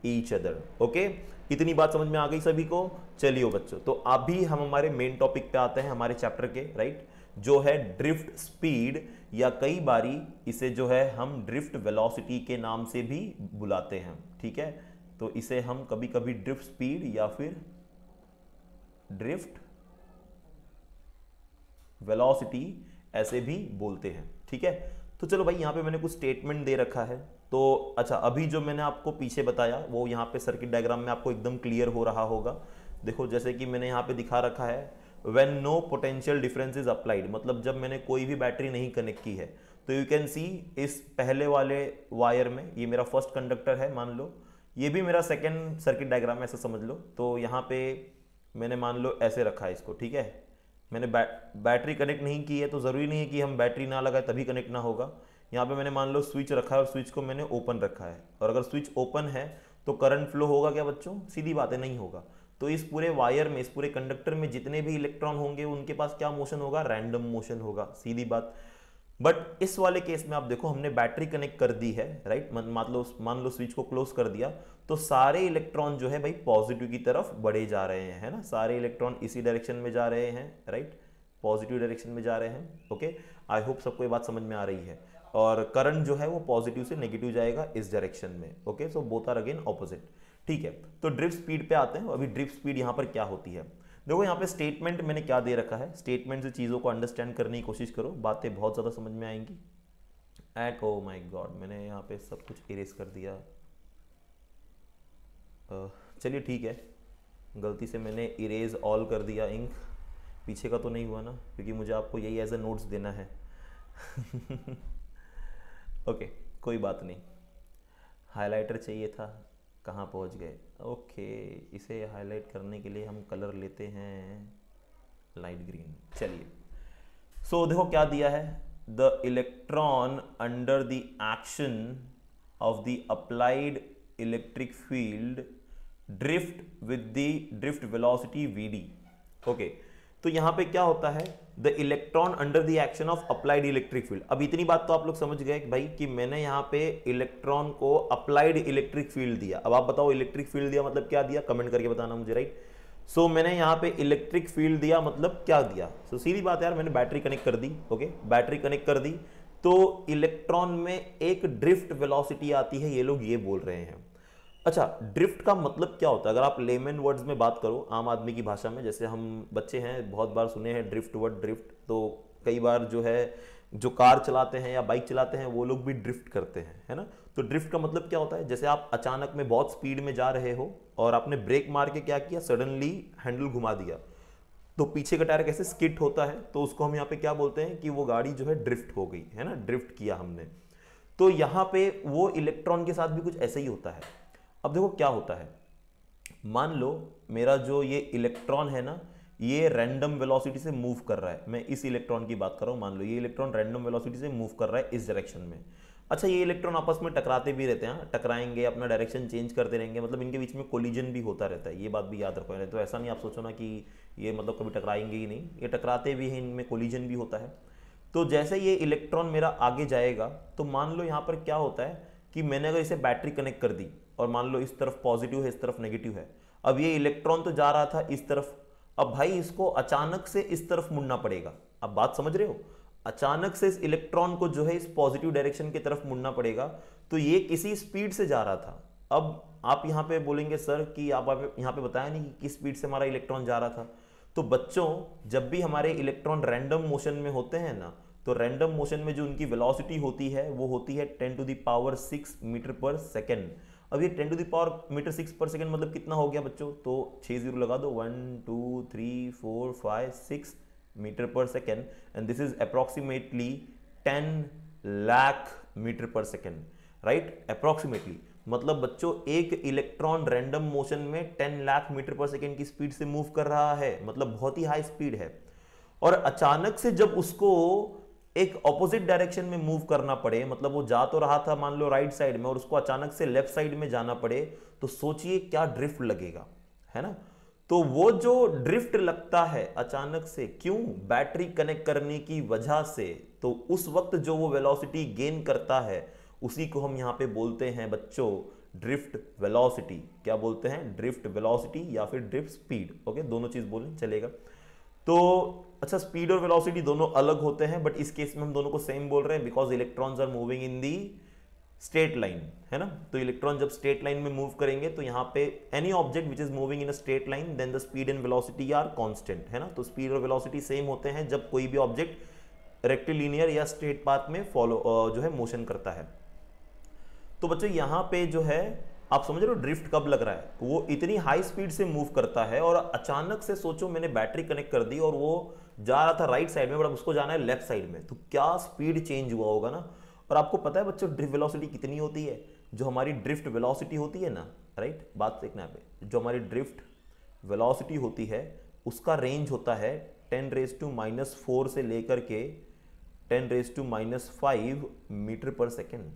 each other. Okay, इतनी बात समझ में आ गई सभी को? चलिए बच्चों, तो अभी हम हमारे मेन टॉपिक पे आते हैं हमारे चैप्टर के, राइट, जो है ड्रिफ्ट स्पीड, या कई बारी इसे जो है हम ड्रिफ्ट वेलोसिटी के नाम से भी बुलाते हैं। ठीक है, तो इसे हम कभी कभी ड्रिफ्ट स्पीड या फिर ड्रिफ्ट वेलोसिटी ऐसे भी बोलते हैं। ठीक है, तो चलो भाई, यहां पे मैंने कुछ स्टेटमेंट दे रखा है। तो अच्छा, अभी जो मैंने आपको पीछे बताया वो यहाँ पे सर्किट डायग्राम में आपको एकदम क्लियर हो रहा होगा। देखो, जैसे कि मैंने यहाँ पे दिखा रखा है, when no potential difference is applied, मतलब जब मैंने कोई भी बैटरी नहीं कनेक्ट की है, तो यू कैन सी इस पहले वाले वायर में, ये मेरा फर्स्ट कंडक्टर है मान लो, ये भी मेरा सेकेंड सर्किट डायग्राम है, ऐसा समझ लो। तो यहाँ पे मैंने मान लो ऐसे रखा है इसको। ठीक है, मैंने बैटरी कनेक्ट नहीं की है, तो ज़रूरी नहीं है कि हम बैटरी ना लगाए तभी कनेक्ट ना होगा। यहाँ पे मैंने मान लो स्विच रखा है और स्विच को मैंने ओपन रखा है, और अगर स्विच ओपन है तो करंट फ्लो होगा क्या बच्चों? सीधी बात है, नहीं होगा। तो इस पूरे वायर में, इस पूरे कंडक्टर में जितने भी इलेक्ट्रॉन होंगे उनके पास क्या मोशन होगा? रैंडम मोशन होगा, सीधी बात। बट इस वाले केस में आप देखो, हमने बैटरी कनेक्ट कर दी है, राइट, मान लो स्विच को क्लोज कर दिया, तो सारे इलेक्ट्रॉन जो है भाई पॉजिटिव की तरफ बढ़े जा रहे हैं, है ना। सारे इलेक्ट्रॉन इसी डायरेक्शन में जा रहे हैं, राइट, पॉजिटिव डायरेक्शन में जा रहे हैं। ओके, आई होप सबको ये बात समझ में आ रही है। और करंट जो है वो पॉजिटिव से नेगेटिव जाएगा इस डायरेक्शन में। Okay, so both are again opposite. ठीक है, तो ड्रिफ्ट स्पीड पे आते हैं। अभी ड्रिफ्ट स्पीड यहाँ पर क्या होती है, देखो यहाँ पे स्टेटमेंट मैंने क्या दे रखा है। स्टेटमेंट से चीज़ों को अंडरस्टैंड करने की कोशिश करो, बातें बहुत ज़्यादा समझ में आएंगी। एंड ओ माय गॉड, मैंने यहाँ पे सब कुछ इरेज कर दिया। चलिए ठीक है, गलती से मैंने इरेज ऑल कर दिया इंक। पीछे का तो नहीं हुआ ना, क्योंकि मुझे आपको यही एज ए नोट्स देना है। ओके, कोई बात नहीं। हाइलाइटर चाहिए था, कहाँ पहुँच गए? ओके, इसे हाईलाइट करने के लिए हम कलर लेते हैं लाइट ग्रीन। चलिए, सो देखो क्या दिया है, the electron under the action of the applied electric field drift with the drift velocity vd। Okay, तो यहां पे क्या होता है, the electron under the action of applied electric field. अब इतनी बात तो आप लोग समझ गए भाई कि मैंने यहाँ पे इलेक्ट्रॉन को अप्लाइड इलेक्ट्रिक फील्ड दिया। अब आप बताओ इलेक्ट्रिक फील्ड दिया मतलब क्या दिया, कमेंट करके बताना मुझे, राइट। सो मैंने यहाँ पे इलेक्ट्रिक फील्ड दिया मतलब क्या दिया? सो सीधी बात है यार, मैंने बैटरी कनेक्ट कर दी। ओके, बैटरी कनेक्ट कर दी तो इलेक्ट्रॉन में एक ड्रिफ्ट वेलोसिटी आती है, ये लोग ये बोल रहे हैं। अच्छा, ड्रिफ्ट का मतलब क्या होता है? अगर आप लेमन वर्ड्स में बात करो, आम आदमी की भाषा में, जैसे हम बच्चे हैं बहुत बार सुने हैं ड्रिफ्ट वर्ड, ड्रिफ्ट। तो कई बार जो है जो कार चलाते हैं या बाइक चलाते हैं वो लोग भी ड्रिफ्ट करते हैं, है ना। तो ड्रिफ्ट का मतलब क्या होता है, जैसे आप अचानक में बहुत स्पीड में जा रहे हो और आपने ब्रेक मार के क्या किया, सडनली हैंडल घुमा दिया, तो पीछे का टायर कैसे स्किट होता है, तो उसको हम यहाँ पे क्या बोलते हैं कि वो गाड़ी जो है ड्रिफ्ट हो गई, है ना, ड्रिफ्ट किया हमने। तो यहाँ पे वो इलेक्ट्रॉन के साथ भी कुछ ऐसे ही होता है। अब देखो क्या होता है, मान लो मेरा जो ये इलेक्ट्रॉन है ना, ये रैंडम वेलोसिटी से मूव कर रहा है। मैं इस इलेक्ट्रॉन की बात कर रहा हूँ, मान लो ये इलेक्ट्रॉन रैंडम वेलोसिटी से मूव कर रहा है इस डायरेक्शन में। अच्छा, ये इलेक्ट्रॉन आपस में टकराते भी रहते हैं, टकराएंगे, अपना डायरेक्शन चेंज करते रहेंगे, मतलब इनके बीच में कोलिजन भी होता रहता है, ये बात भी याद रखो। तो ऐसा नहीं आप सोचो ना कि ये मतलब कभी टकराएंगे ही नहीं, ये टकराते भी हैं, इनमें कोलिजन भी होता है। तो जैसे ये इलेक्ट्रॉन मेरा आगे जाएगा, तो मान लो यहाँ पर क्या होता है कि मैंने अगर इसे बैटरी कनेक्ट कर दी और मान लो इस तरफ पॉजिटिव है, इस तरफ नेगेटिव है। अब ये इलेक्ट्रॉन तो जा रहा था इस तरफ, अब भाई इसको अचानक से इस तरफ मुड़ना पड़ेगा। अब बात समझ रहे हो, अचानक से इस इलेक्ट्रॉन को जो है इस पॉजिटिव डायरेक्शन की तरफ मुड़ना पड़ेगा, तो ये किसी स्पीड से जा रहा था। अब आप यहां पे बोलेंगे सर कि आप यहां पे बताया नहीं कि किस स्पीड से हमारा इलेक्ट्रॉन जा रहा था। तो बच्चों, जब भी हमारे इलेक्ट्रॉन रैंडम मोशन में होते हैं ना, तो रैंडम मोशन में जो उनकी वेलोसिटी होती है वो होती है 10⁶ मीटर पर सेकेंड। अब ये 10⁻⁶ मतलब कितना हो गया बच्चों, तो 6 जीरो लगा दो, 1 2 3 4 5 6 metre per second, and this is approximately 10 lakh metre per second, right, approximately. मतलब बच्चों एक इलेक्ट्रॉन रैंडम मोशन में 10 लाख मीटर पर सेकेंड की स्पीड से मूव कर रहा है, मतलब बहुत ही हाई स्पीड है। और अचानक से जब उसको एक ऑपोजिट डायरेक्शन में मूव करना पड़े, मतलब वो जा तो रहा था मान लो राइट साइड में और उसको अचानक से लेफ्ट साइड में जाना पड़े, तो सोचिए क्या ड्रिफ्ट लगेगा, है ना। तो वो जो ड्रिफ्ट लगता है अचानक से, क्यों, बैटरी कनेक्ट करने की वजह से, तो उस वक्त जो वो वेलोसिटी गेन करता है उसी को हम यहां पे बोलते हैं बच्चों ड्रिफ्ट वेलोसिटी। क्या बोलते हैं, ड्रिफ्ट वेलोसिटी या फिर ड्रिफ्ट स्पीड। ओके, दोनों चीज बोलें चलेगा। तो अच्छा, स्पीड और वेलोसिटी दोनों अलग होते हैं, बट इस केस में हम दोनों को सेम बोल रहे हैं because electrons are moving in the straight line, है ना। तो इलेक्ट्रॉन जब स्ट्रेट लाइन में मूव करेंगे तो यहाँ पे any object which is moving in a straight line then the speed and velocity are constant, है ना। तो स्पीड और वेलोसिटी सेम होते हैं जब कोई भी ऑब्जेक्ट रेक्टिलिनियर या स्ट्रेट पाथ में फॉलो जो है मोशन करता है। तो बच्चों यहाँ पे जो है आप समझ रहे हो ड्रिफ्ट कब लग रहा है, वो इतनी हाई स्पीड से मूव करता है और अचानक से सोचो मैंने बैटरी कनेक्ट कर दी और वो जा रहा था राइट साइड में, बट अब उसको जाना है लेफ्ट साइड में, तो क्या स्पीड चेंज हुआ होगा ना। और आपको पता है बच्चों ड्रिफ्ट वेलोसिटी कितनी होती है, जो हमारी ड्रिफ्ट वेलोसिटी होती है ना, राइट, बात देखना यहाँ पे, जो हमारी ड्रिफ्ट वेलोसिटी होती है उसका रेंज होता है 10⁻⁻⁴ से लेकर के 10⁻⁵ metre per second.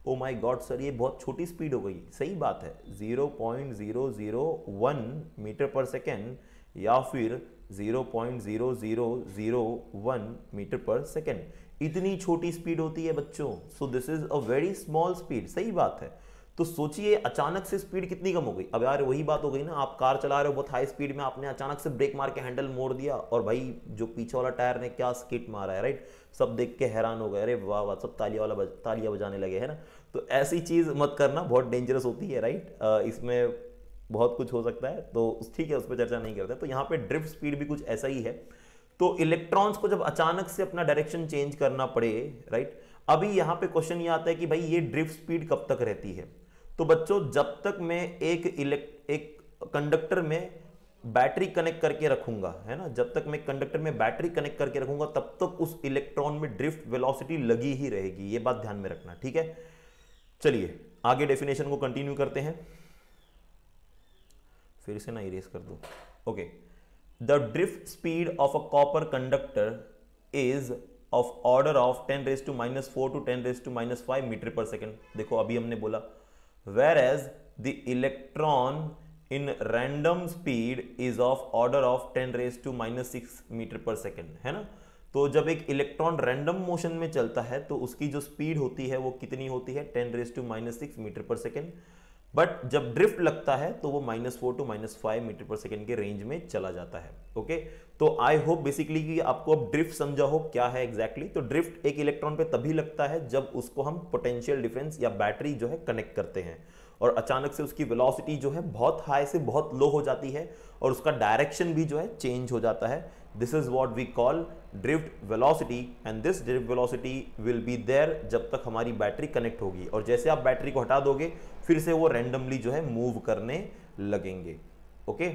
Oh my God sir, ये बहुत छोटी स्पीड हो गई। सही बात है, 0.001 मीटर पर सेकेंड या फिर 0.0001 मीटर पर सेकेंड, इतनी छोटी स्पीड होती है बच्चों। सो this is a very small speed. सही बात है। तो सोचिए अचानक से स्पीड कितनी कम हो गई। अब यार वही बात हो गई ना, आप कार चला रहे हो बहुत हाई स्पीड में, आपने अचानक से ब्रेक मार के हैंडल मोड़ दिया और भाई जो पीछे वाला टायर ने क्या स्किट मारा है, राइट, सब देख के हैरान हो गए, अरे वाह वाह, सब तालियां बजाने लगे, है ना। तो ऐसी चीज मत करना, बहुत डेंजरस होती है, राइट, इसमें बहुत कुछ हो सकता है, तो ठीक है उस पर चर्चा नहीं करते। तो यहाँ पे ड्रिफ्ट स्पीड भी कुछ ऐसा ही है। तो इलेक्ट्रॉन्स को जब अचानक से अपना डायरेक्शन चेंज करना पड़े, राइट, अभी यहाँ पे क्वेश्चन ये आता है कि भाई ये ड्रिफ्ट स्पीड कब तक रहती है। तो बच्चों जब तक मैं एक कंडक्टर में बैटरी कनेक्ट करके रखूंगा, है ना, जब तक मैं कंडक्टर में बैटरी कनेक्ट करके रखूंगा तब तक उस इलेक्ट्रॉन में ड्रिफ्ट वेलोसिटी लगी ही रहेगी। ये बात ध्यान में रखना, ठीक है। चलिए आगे डेफिनेशन को कंटिन्यू करते हैं, फिर से ना इरेज कर दो। Okay, the drift speed of a copper conductor is of order of 10⁻⁻⁴ to 10⁻⁵ metre per second. देखो अभी हमने बोला whereas the electron in random speed is of order of 10⁻⁻⁶ metre per second, है ना। तो जब एक इलेक्ट्रॉन रैंडम मोशन में चलता है तो उसकी जो स्पीड होती है वो कितनी होती है, 10⁻⁻⁶ मीटर पर सेकेंड। बट जब ड्रिफ्ट लगता है तो वो -4 to -5 मीटर पर सेकेंड के रेंज में चला जाता है। ओके, तो आई होप बेसिकली कि आपको अब ड्रिफ्ट समझा हो क्या है एग्जैक्टली। तो ड्रिफ्ट एक इलेक्ट्रॉन पे तभी लगता है जब उसको हम पोटेंशियल डिफरेंस या बैटरी जो है कनेक्ट करते हैं और अचानक से उसकी वेलोसिटी जो है बहुत हाई से बहुत लो हो जाती है और उसका डायरेक्शन भी जो है चेंज हो जाता है। This is what we call drift velocity and this drift velocity will be there जब तक हमारी बैटरी कनेक्ट होगी, और जैसे आप बैटरी को हटा दोगे फिर से वो रैंडमली जो है मूव करने लगेंगे। ओके,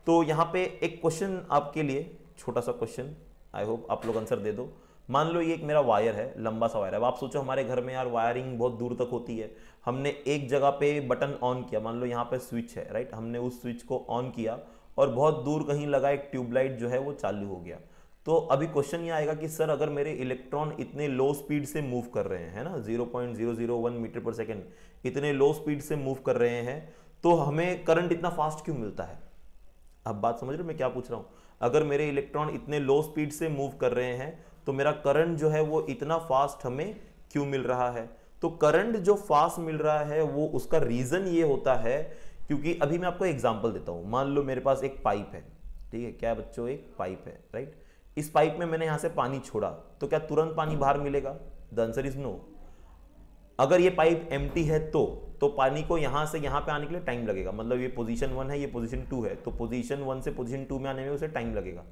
तो यहाँ पे एक क्वेश्चन आपके लिए, छोटा सा क्वेश्चन, आई होप आप लोग आंसर दे दो। मान लो ये एक मेरा वायर है, लंबा सा वायर है। अब आप सोचो हमारे घर में यार वायरिंग बहुत दूर तक होती है, हमने एक जगह पे बटन ऑन किया, मान लो यहाँ पे स्विच है, राइट, हमने उस स्विच को ऑन किया और बहुत दूर कहीं लगा एक ट्यूबलाइट जो है वो चालू हो गया। तो अभी क्वेश्चन ये आएगा कि सर अगर मेरे इलेक्ट्रॉन इतने लो स्पीड से मूव कर रहे हैं, है ना, 0.001 मीटर पर सेकेंड, इतने लो स्पीड से मूव कर रहे हैं, तो हमें करंट इतना फास्ट क्यों मिलता है। अब बात समझ रहे हो मैं क्या पूछ रहा हूं। अगर मेरे इलेक्ट्रॉन इतने लो स्पीड से मूव कर रहे हैं तो मेरा करंट जो है वो इतना फास्ट हमें क्यों मिल रहा है। तो करंट जो फास्ट मिल रहा है वो उसका रीजन ये होता है क्योंकि अभी मैं आपको एग्जांपल देता हूं। मान लो मेरे पास एक पाइप है, ठीक है, क्या है बच्चों, एक पाइप है, राइट। इस पाइप में मैंने यहां से पानी छोड़ा तो क्या तुरंत पानी बाहर मिलेगा? The answer is no. अगर ये पाइप एम्प्टी है तो पानी को यहां से यहां पे आने के लिए टाइम लगेगा, मतलब ये पोजीशन 1 है, ये पोजीशन 2 है, तो पोजीशन 1 से पोजीशन 2 में आने में उसे टाइम लगेगा।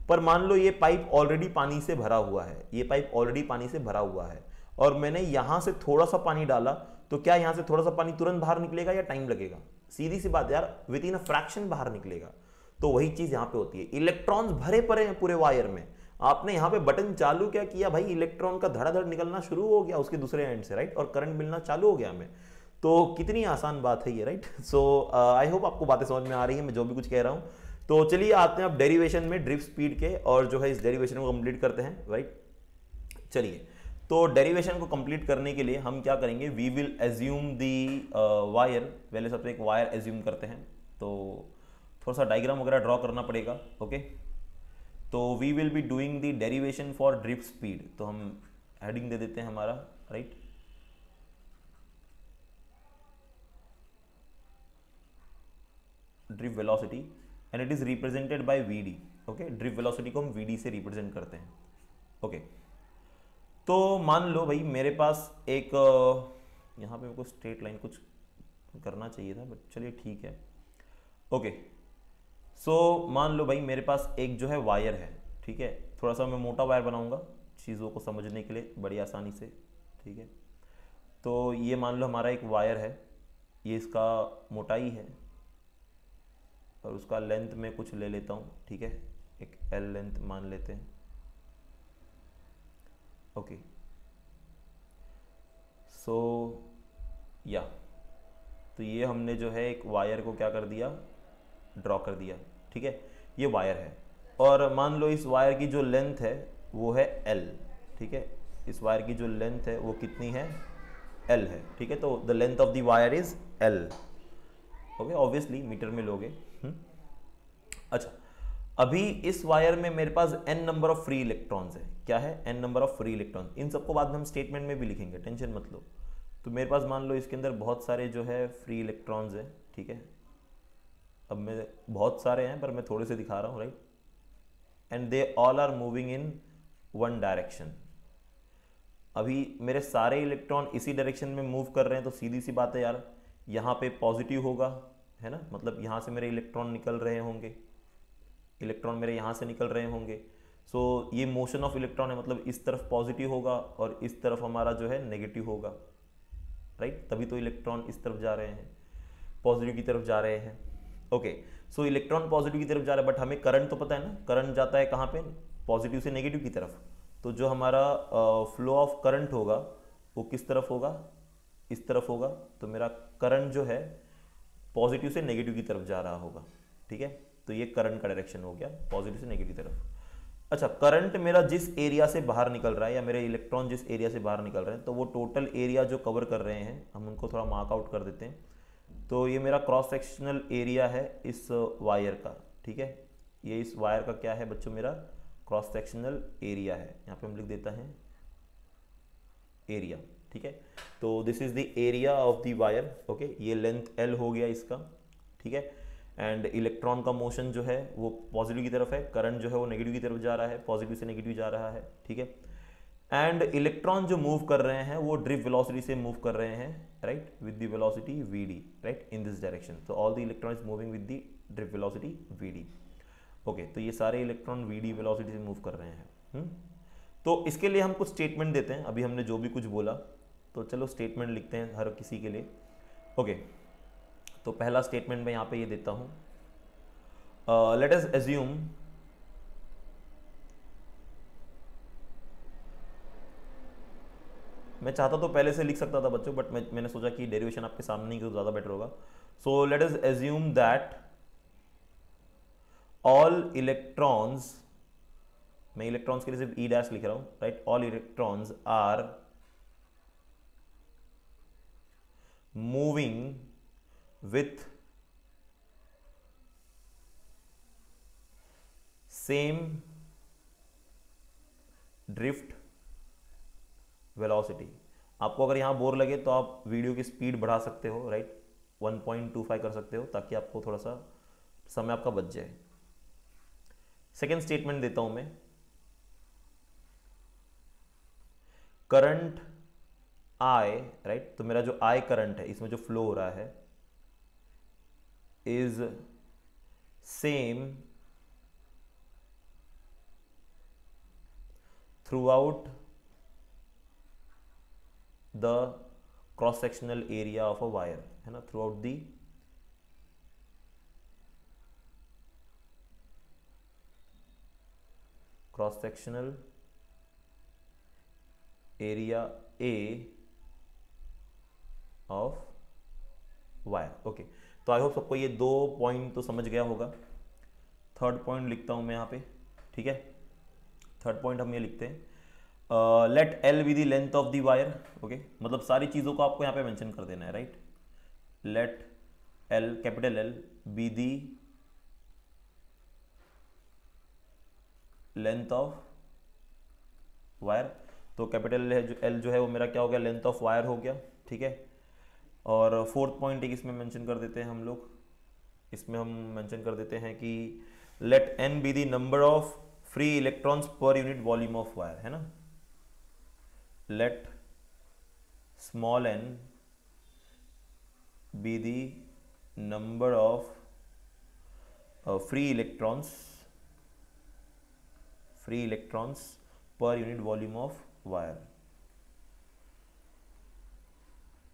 पर मान लो ये पाइप ऑलरेडी पानी से भरा हुआ है, ये पाइप ऑलरेडी पानी से भरा हुआ है, और मैंने यहां से थोड़ा सा पानी डाला, तो क्या यहां से थोड़ा सा पानी तुरंत बाहर निकलेगा या टाइम लगेगा? सीधी सी बात यार, विद इन अ फ्रैक्शन बाहर निकलेगा। तो वही चीज यहां पे होती है, इलेक्ट्रॉन्स भरे पड़े हैं पूरे वायर में, आपने यहां पे बटन चालू क्या किया भाई, इलेक्ट्रॉन का धड़ाधड़ निकलना शुरू हो गया उसके दूसरे एंड से, राइट, और करंट मिलना चालू हो गया हमें। तो कितनी आसान बात है ये, राइट। सो आई होप आपको बातें समझ में आ रही है, मैं जो भी कुछ कह रहा हूं। तो चलिए आते हैं अब डेरिवेशन में ड्रिफ्ट स्पीड के, और जो है इस डेरिवेशन को कंप्लीट करते हैं, राइट। चलिए, तो डेरिवेशन को कंप्लीट करने के लिए हम क्या करेंगे, we will assume the wire. पहले सबसे एक वायर एज्यूम करते हैं, तो थोड़ा सा डायग्राम वगैरह ड्रॉ करना पड़ेगा, ओके। तो we will be doing the derivation for drift speed, तो हम हेडिंग दे देते हैं हमारा, right. Drift velocity and it is represented by VD, okay. Drift velocity को हम वीडी से रिप्रेजेंट करते हैं, ओके। तो मान लो भाई मेरे पास एक यहाँ पे मेरे को स्ट्रेट लाइन कुछ करना चाहिए था, बट चलिए ठीक है, ओके। सो मान लो भाई मेरे पास एक जो है वायर है, ठीक है। थोड़ा सा मैं मोटा वायर बनाऊंगा चीज़ों को समझने के लिए बड़ी आसानी से, ठीक है। तो ये मान लो हमारा एक वायर है, ये इसका मोटाई है, और उसका लेंथ में कुछ ले लेता हूँ, ठीक है, एक एल लेंथ मान लेते हैं, ओके। सो या तो ये हमने जो है एक वायर को क्या कर दिया, ड्रॉ कर दिया, ठीक है। ये वायर है, और मान लो इस वायर की जो लेंथ है वो है एल, ठीक है। इस वायर की जो लेंथ है वो कितनी है, एल है, ठीक है। तो the length of the wire is L, okay. Obviously metre में लोगे। अच्छा, अभी इस वायर में मेरे पास n number of free electrons है, क्या है, n number of free electrons. इन सबको बाद में हम स्टेटमेंट में भी लिखेंगे, टेंशन मत लो। तो मेरे पास मान लो इसके अंदर बहुत सारे जो है फ्री इलेक्ट्रॉन्स हैं, ठीक है। अब मैं बहुत सारे हैं पर मैं थोड़े से दिखा रहा हूँ, right. And they all are moving in one direction. अभी मेरे सारे इलेक्ट्रॉन इसी डायरेक्शन में मूव कर रहे हैं, तो सीधी सी बात है यार, यहाँ पे पॉजिटिव होगा, है ना, मतलब यहाँ से मेरे इलेक्ट्रॉन निकल रहे होंगे, इलेक्ट्रॉन मेरे यहाँ से निकल रहे होंगे। सो ये मोशन ऑफ इलेक्ट्रॉन है, मतलब इस तरफ पॉजिटिव होगा और इस तरफ हमारा जो है नेगेटिव होगा, राइट। तभी तो इलेक्ट्रॉन इस तरफ जा रहे हैं, पॉजिटिव की तरफ जा रहे हैं, ओके। सो इलेक्ट्रॉन पॉजिटिव की तरफ जा रहा है, बट हमें करंट तो पता है ना, करंट जाता है कहाँ पे, पॉजिटिव से नेगेटिव की तरफ। तो जो हमारा फ्लो ऑफ करंट होगा वो किस तरफ होगा, इस तरफ होगा। तो मेरा करंट जो है पॉजिटिव से नेगेटिव की तरफ जा रहा होगा, ठीक है। तो ये करंट का डायरेक्शन हो गया, पॉजिटिव से नेगेटिव की तरफ। अच्छा, करंट मेरा जिस एरिया से बाहर निकल रहा है, या मेरे इलेक्ट्रॉन जिस एरिया से बाहर निकल रहे हैं, तो वो टोटल एरिया जो कवर कर रहे हैं हम उनको थोड़ा मार्क आउट कर देते हैं। तो ये मेरा क्रॉस सेक्शनल एरिया है इस वायर का, ठीक है। ये इस वायर का क्या है बच्चों, मेरा क्रॉस सेक्शनल एरिया है। यहाँ पे हम लिख देता है एरिया, ठीक है। तो this is the area of the wire, okay. ये लेंथ एल हो गया इसका, ठीक है। एंड इलेक्ट्रॉन का मोशन जो है वो पॉजिटिव की तरफ है, करंट जो है वो नेगेटिव की तरफ जा रहा है, पॉजिटिव से नेगेटिव जा रहा है, ठीक है। एंड इलेक्ट्रॉन जो मूव कर रहे हैं वो ड्रिफ्ट वेलोसिटी से मूव कर रहे हैं, right, with the velocity vd, right, in this direction. तो all the electron is moving with the drift velocity vd, okay. तो ये सारे इलेक्ट्रॉन vd वेलोसिटी से मूव कर रहे हैं। तो इसके लिए हम कुछ स्टेटमेंट देते हैं, अभी हमने जो भी कुछ बोला, तो चलो स्टेटमेंट लिखते हैं हर किसी के लिए, ओके। तो पहला स्टेटमेंट मैं यहाँ पे ये देता हूँ, लेट अस एज्यूम मैं चाहता तो पहले से लिख सकता था बच्चों, बट मैंने सोचा कि डेरिवेशन आपके सामने ही तो ज़्यादा बेटर होगा। So let us assume that all electrons, मैं इलेक्ट्रॉन्स के लिए सिर्फ ई डैश लिख रहा हूं, right, all electrons are moving with same drift velocity. आपको अगर यहां बोर लगे तो आप वीडियो की स्पीड बढ़ा सकते हो, राइट, 1.25 कर सकते हो, ताकि आपको थोड़ा सा समय आपका बच जाए, सेकेंड स्टेटमेंट देता हूं मैं, करंट आई, राइट, तो मेरा जो आई करंट है इसमें जो फ्लो हो रहा है is same through out the cross sectional area of a wire, है ना, through out the cross sectional area A of wire. Okay, तो आई होप सबको ये 2 पॉइंट तो समझ गया होगा। थर्ड पॉइंट लिखता हूं मैं यहाँ पे, ठीक है। थर्ड पॉइंट हम ये लिखते हैं, let L be the length of the wire. Okay, मतलब सारी चीज़ों को आपको यहाँ पे मेंशन कर देना है, right. Let L, capital L, be the length of wire. तो कैपिटल एल जो है वो मेरा क्या हो गया, लेंथ ऑफ वायर हो गया, ठीक है। और फोर्थ पॉइंट एक इसमें मेंशन कर देते हैं हम लोग, इसमें हम मेंशन कर देते हैं कि let n be the number of free electrons per unit volume of wire, है ना। Let small n be the number of free electrons per unit volume of wire,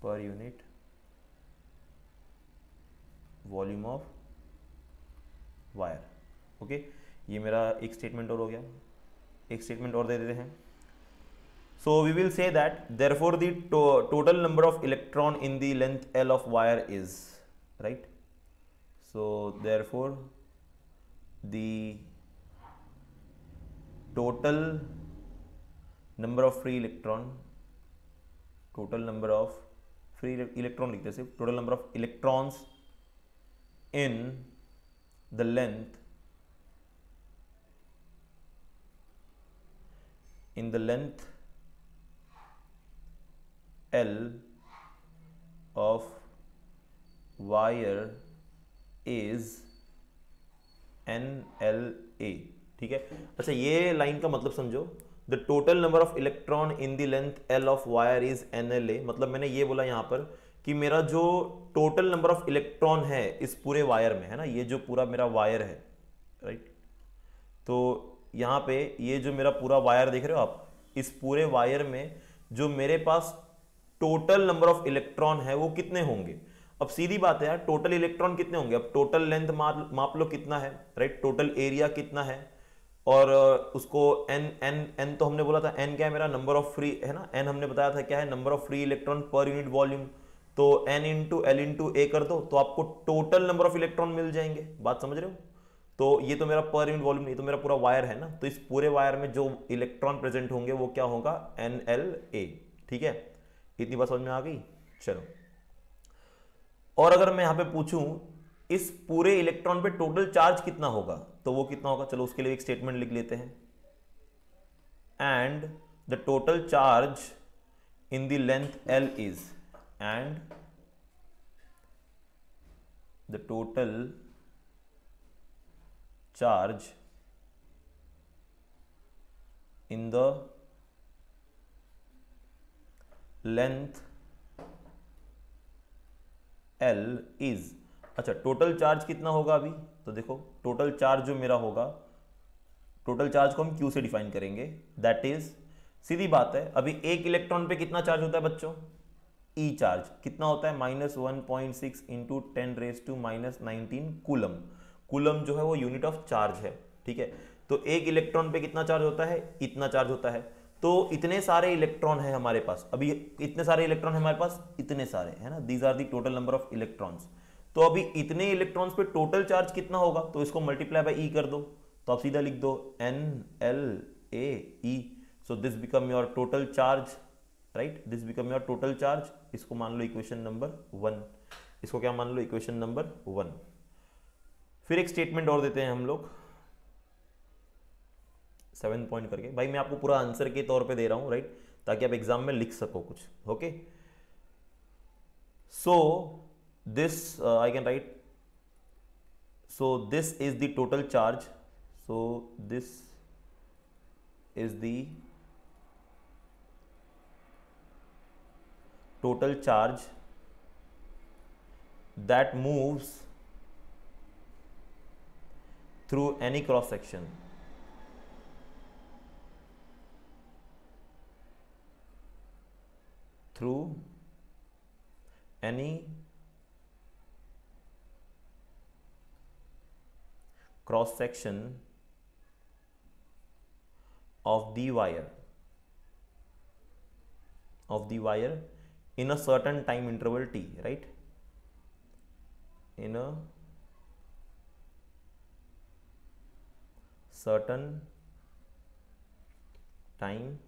per unit volume of wire। Okay, ये मेरा एक statement और हो गया। एक statement और दे देते हैं। So we will say that therefore the total number of electron in the length L of wire is, right, so therefore the total number of free electron, total number of free electron लिखते हैं सिर्फ, total number of electrons in the length L of wire is NLA, ठीक है। अच्छा, ये line का मतलब समझो, the total number of electron in the length L of wire is NLA। मतलब मैंने ये बोला यहाँ पर कि मेरा जो टोटल नंबर ऑफ इलेक्ट्रॉन है इस पूरे वायर में, है ना, ये जो पूरा मेरा वायर है, राइट, तो यहाँ पे ये जो मेरा पूरा वायर देख रहे हो आप, इस पूरे वायर में जो मेरे पास टोटल नंबर ऑफ इलेक्ट्रॉन है वो कितने होंगे। अब सीधी बात है यार, टोटल इलेक्ट्रॉन कितने होंगे, अब टोटल लेंथ माप लो कितना है, राइट, टोटल एरिया कितना है, और उसको एन एन एन तो हमने बोला था, एन क्या है मेरा, नंबर ऑफ फ्री, है ना, एन हमने बताया था क्या है, नंबर ऑफ फ्री इलेक्ट्रॉन पर यूनिट वॉल्यूम। तो एन इंटू एल इंटू ए कर दो तो आपको टोटल नंबर ऑफ इलेक्ट्रॉन मिल जाएंगे। बात समझ रहे हो। तो ये तो मेरा पर यूनिट वॉल्यूम नहीं, तो मेरा पूरा वायर है ना, तो इस पूरे वायर में जो इलेक्ट्रॉन प्रेजेंट होंगे वो क्या होगा, NLA, ठीक है। इतनी बात समझ में आ गई। चलो, और अगर मैं यहां पे पूछूं इस पूरे इलेक्ट्रॉन पे टोटल चार्ज कितना होगा, तो वो कितना होगा, चलो उसके लिए एक स्टेटमेंट लिख लेते हैं, and the total charge in the length L is, and the total charge in the length L is. अच्छा, टोटल चार्ज कितना होगा अभी, तो देखो टोटल चार्ज जो मेरा होगा, टोटल चार्ज को हम Q से डिफाइन करेंगे, दैट इज, सीधी बात है, अभी एक इलेक्ट्रॉन पे कितना चार्ज होता है बच्चों, E चार्ज कितना होता है, -1.6 इंटू 10⁻⁻19 कूलम। कूलम जो है वो यूनिट ऑफ चार्ज है, ठीक है। तो एक इलेक्ट्रॉन पे कितना चार्ज होता है, इतना चार्ज होता है। तो इतने सारे इलेक्ट्रॉन है हमारे पास, अभी इतने सारे इलेक्ट्रॉन है हमारे पास, इतने सारे, है ना, these are the total number of electrons. तो अभी इतने इलेक्ट्रॉन्स पे टोटल चार्ज कितना होगा, तो इसको मल्टीप्लाई बाय E कर दो, तो आप सीधा लिख दो NLAE। So this become your total charge, right, this become your total charge. इसको मान लो इक्वेशन नंबर 1, इसको क्या मान लो, इक्वेशन नंबर 1। फिर एक स्टेटमेंट और देते हैं हम लोग 7 पॉइंट करके, भाई मैं आपको पूरा आंसर के तौर पे दे रहा हूं, राइट, ताकि आप एग्जाम में लिख सको कुछ। Okay, so this I can right, so this is the total charge, so so this is the total charge that moves through any cross section. Through any cross section of the wire in a certain time interval t, right? In a certain time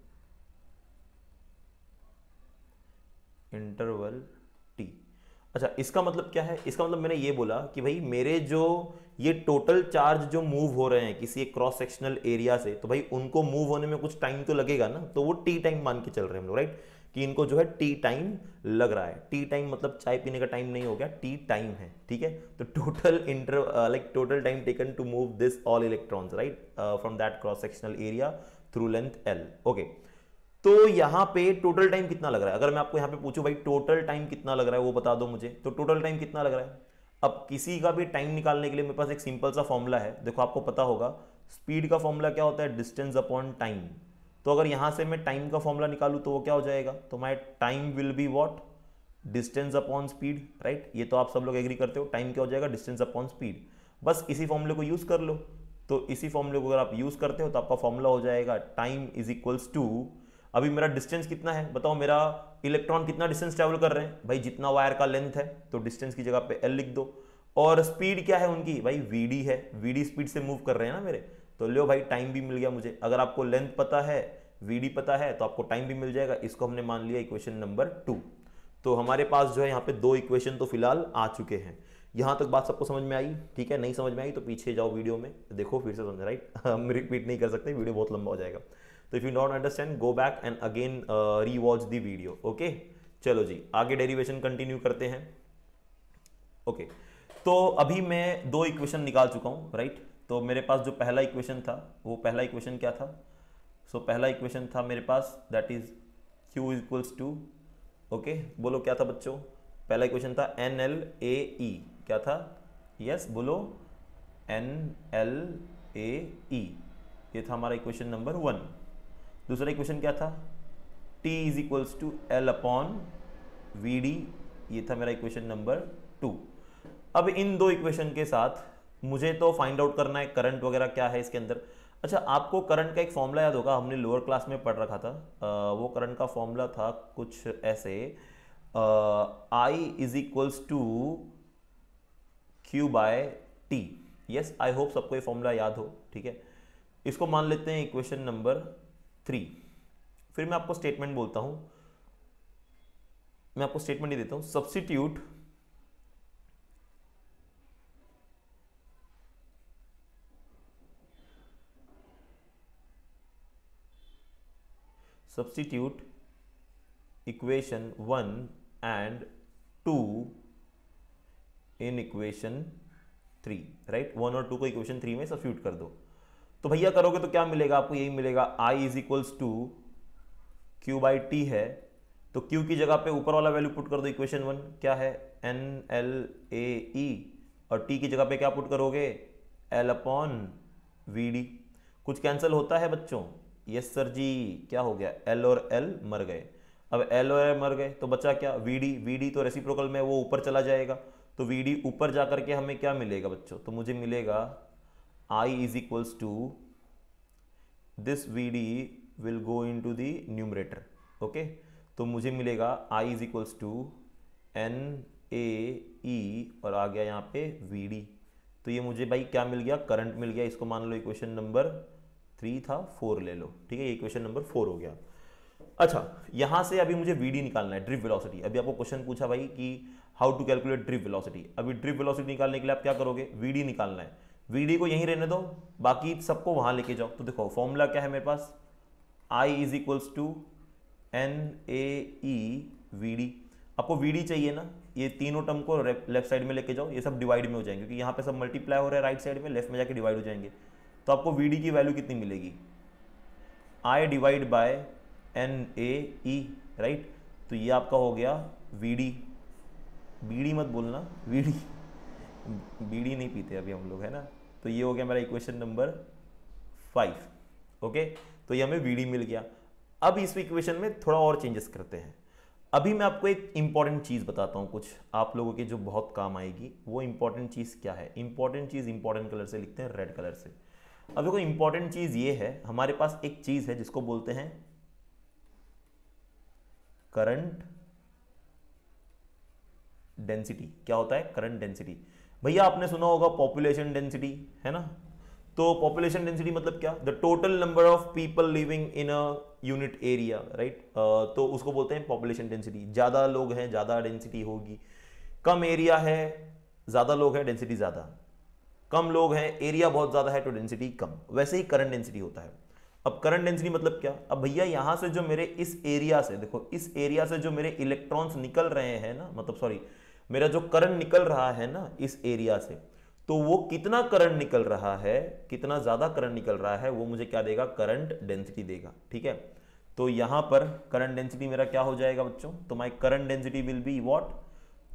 interval T. अच्छा, इसका मतलब क्या है? इसका मतलब मैंने ये बोला कि भाई मेरे जो ये टोटल चार्ज जो मूव हो रहे हैं किसी एक क्रॉस सेक्शनल एरिया से, तो भाई उनको मूव होने में कुछ टाइम तो लगेगा ना, तो वो टी टाइम मान के चल रहे हैं हम लोग, राइट? कि इनको जो है टी टाइम लग रहा है। टी टाइम मतलब चाय पीने का टाइम नहीं हो गया, टी टाइम है, ठीक है? तो total time taken to move this all electrons, right, from that cross sectional area through length L. Okay, तो यहां पे टोटल टाइम कितना लग रहा है? अगर मैं आपको यहां पे पूछूं भाई टोटल टाइम कितना लग रहा है वो बता दो मुझे, तो टोटल टाइम कितना लग रहा है? अब किसी का भी टाइम निकालने के लिए मेरे पास एक सिंपल सा फॉर्मूला है, देखो आपको पता होगा स्पीड का फॉर्मूला क्या होता है? Distance upon time. तो अगर यहां से मैं टाइम का फॉर्मूला निकालूं तो वो क्या हो जाएगा? तो my time will be what? Distance upon speed, right? ये तो आप सब लोग एग्री करते हो, टाइम क्या हो जाएगा? Distance upon speed. बस इसी फॉर्मूले को यूज कर लो। तो इसी फॉर्मूले को अगर आप यूज करते हो तो आपका फॉर्मूला हो जाएगा टाइम इज इक्वल्स टू, अभी मेरा डिस्टेंस कितना है बताओ, मेरा इलेक्ट्रॉन कितना डिस्टेंस ट्रैवल कर रहे हैं भाई? जितना वायर का लेंथ है, तो डिस्टेंस की जगह पे एल लिख दो। और स्पीड क्या है उनकी? भाई वीडी है, वीडी स्पीड से मूव कर रहे हैं ना मेरे, तो लो भाई टाइम भी मिल गया मुझे। अगर आपको लेंथ पता है, वीडी पता है, तो आपको टाइम भी मिल जाएगा। इसको हमने मान लिया इक्वेशन नंबर 2। तो हमारे पास जो है यहाँ पे 2 इक्वेशन तो फिलहाल आ चुके हैं। यहाँ तक बात सबको समझ में आई? ठीक है, नहीं समझ में आई तो पीछे जाओ वीडियो में देखो फिर से समझ, राइट? हम रिपीट नहीं कर सकते, वीडियो बहुत लंबा हो जाएगा। तो if you don't understand go back and again rewatch the video. Okay, चलो जी आगे डेरिवेशन कंटिन्यू करते हैं। ओके, तो अभी मैं 2 इक्वेशन निकाल चुका हूं, राइट? तो मेरे पास जो पहला इक्वेशन था, वो पहला इक्वेशन क्या था? सो पहला इक्वेशन था मेरे पास that is Q equals to, okay बोलो क्या था बच्चों? पहला इक्वेशन था NLAE, क्या था? यस बोलो, NLAE, ये था हमारा इक्वेशन नंबर 1। दूसरा इक्वेशन क्या था? T is equals to L upon VD, ये था मेरा इक्वेशन नंबर 2। अब इन 2 इक्वेशन के साथ मुझे तो फाइंड आउट करना है करंट वगैरह क्या है इसके अंदर। अच्छा, आपको करंट का एक फॉर्मूला याद होगा, हमने लोअर क्लास में पढ़ रखा था। वो करंट का फॉर्मूला था कुछ ऐसे, I is equals to Q by T। Yes, I hope सबको ये फॉर्मूला याद हो, ठीक है? इसको मान लेते हैं इक्वेशन नंबर 3। फिर मैं आपको स्टेटमेंट बोलता हूं, मैं आपको स्टेटमेंट ही देता हूं, substitute equation 1 and 2 in equation 3, right? 1 और 2 को इक्वेशन 3 में सब्स्टिट्यूट कर दो। तो भैया करोगे तो क्या मिलेगा आपको? यही मिलेगा, I is equals to Q by T है, तो Q की जगह पे ऊपर वाला वैल्यू पुट कर दो, इक्वेशन 1 क्या है? NLAE, और T की जगह पे क्या पुट करोगे? L upon VD। कुछ कैंसिल होता है बच्चों? यस सर जी, क्या हो गया? L और L मर गए। अब L और L मर गए तो बचा क्या? VD। VD तो रेसिप्रोकल में वो ऊपर चला जाएगा, तो VD ऊपर जाकर के हमें क्या मिलेगा बच्चों? तो मुझे मिलेगा I is equals to this VD will go into the numerator, okay? तो मुझे मिलेगा I is equals to NAE और आ गया यहाँ पे VD। तो ये मुझे भाई क्या मिल गया? करंट मिल गया। इसको मान लो इक्वेशन नंबर 3 था, 4 ले लो, ठीक है? ये इक्वेशन नंबर 4 हो गया। अच्छा, यहां से अभी मुझे VD निकालना है, ड्रिप वेलोसिटी। अभी आपको क्वेश्चन पूछा भाई कि how to calculate drift velocity. अभी ड्रिप वेलोसिटी निकालने के लिए आप क्या करोगे? VD निकालना है। VD को यहीं रहने दो, बाकी सबको वहां लेके जाओ। तो देखो फॉर्मूला क्या है मेरे पास? I is equals to NAE VD। आपको VD चाहिए ना, ये तीनों टर्म को लेफ्ट साइड में लेके जाओ, ये सब डिवाइड में हो जाएंगे, क्योंकि यहाँ पे सब मल्टीप्लाई हो रहा है राइट साइड में, लेफ्ट में जाके डिवाइड हो जाएंगे। तो आपको वीडी की वैल्यू कितनी मिलेगी, I divide by n A E, right. तो ये आपका हो गया वीडी, बीड़ी मत बोलना, वीडी, बीड़ी नहीं पीते अभी हम लोग, है ना। तो ये हो गया मेरा इक्वेशन नंबर 5, ओके। तो ये हमें वीडी मिल गया। अब इस इक्वेशन में थोड़ा और चेंजेस करते हैं। अभी मैं आपको एक इंपॉर्टेंट चीज़ बताता हूँ, कुछ आप लोगों के जो बहुत काम आएगी। वो इंपॉर्टेंट चीज़ क्या है? इंपॉर्टेंट चीज़ इंपॉर्टेंट कलर से लिखते हैं, रेड कलर से। अब देखो इंपॉर्टेंट चीज़ ये है, हमारे पास एक चीज़ है जिसको बोलते हैं करंट डेंसिटी। क्या होता है? Current density. भैया आपने सुना होगा पॉपुलेशन डेंसिटी, है ना। तो पॉपुलेशन डेंसिटी मतलब क्या? The total number of people living in a unit area, right. तो उसको बोलते हैं पॉपुलेशन डेंसिटी। ज्यादा लोग हैं, ज्यादा डेंसिटी होगी। कम एरिया है, ज्यादा लोग हैं, डेंसिटी ज्यादा। कम लोग हैं, एरिया बहुत ज्यादा है, तो डेंसिटी कम। वैसे ही करंट डेंसिटी होता है। अब करंट डेंसिटी मतलब क्या? अब भैया यहां से जो मेरे इस एरिया से, देखो इस एरिया से जो मेरे इलेक्ट्रॉन्स निकल रहे हैं ना, मतलब सॉरी, मेरा जो करंट निकल रहा है ना इस एरिया से, तो वो कितना करंट निकल रहा है, कितना ज्यादा करंट निकल रहा है, वो मुझे क्या देगा? करंट डेंसिटी देगा, ठीक है। तो यहां पर करंट डेंसिटी मेरा क्या हो जाएगा बच्चों? तो my current density will be what?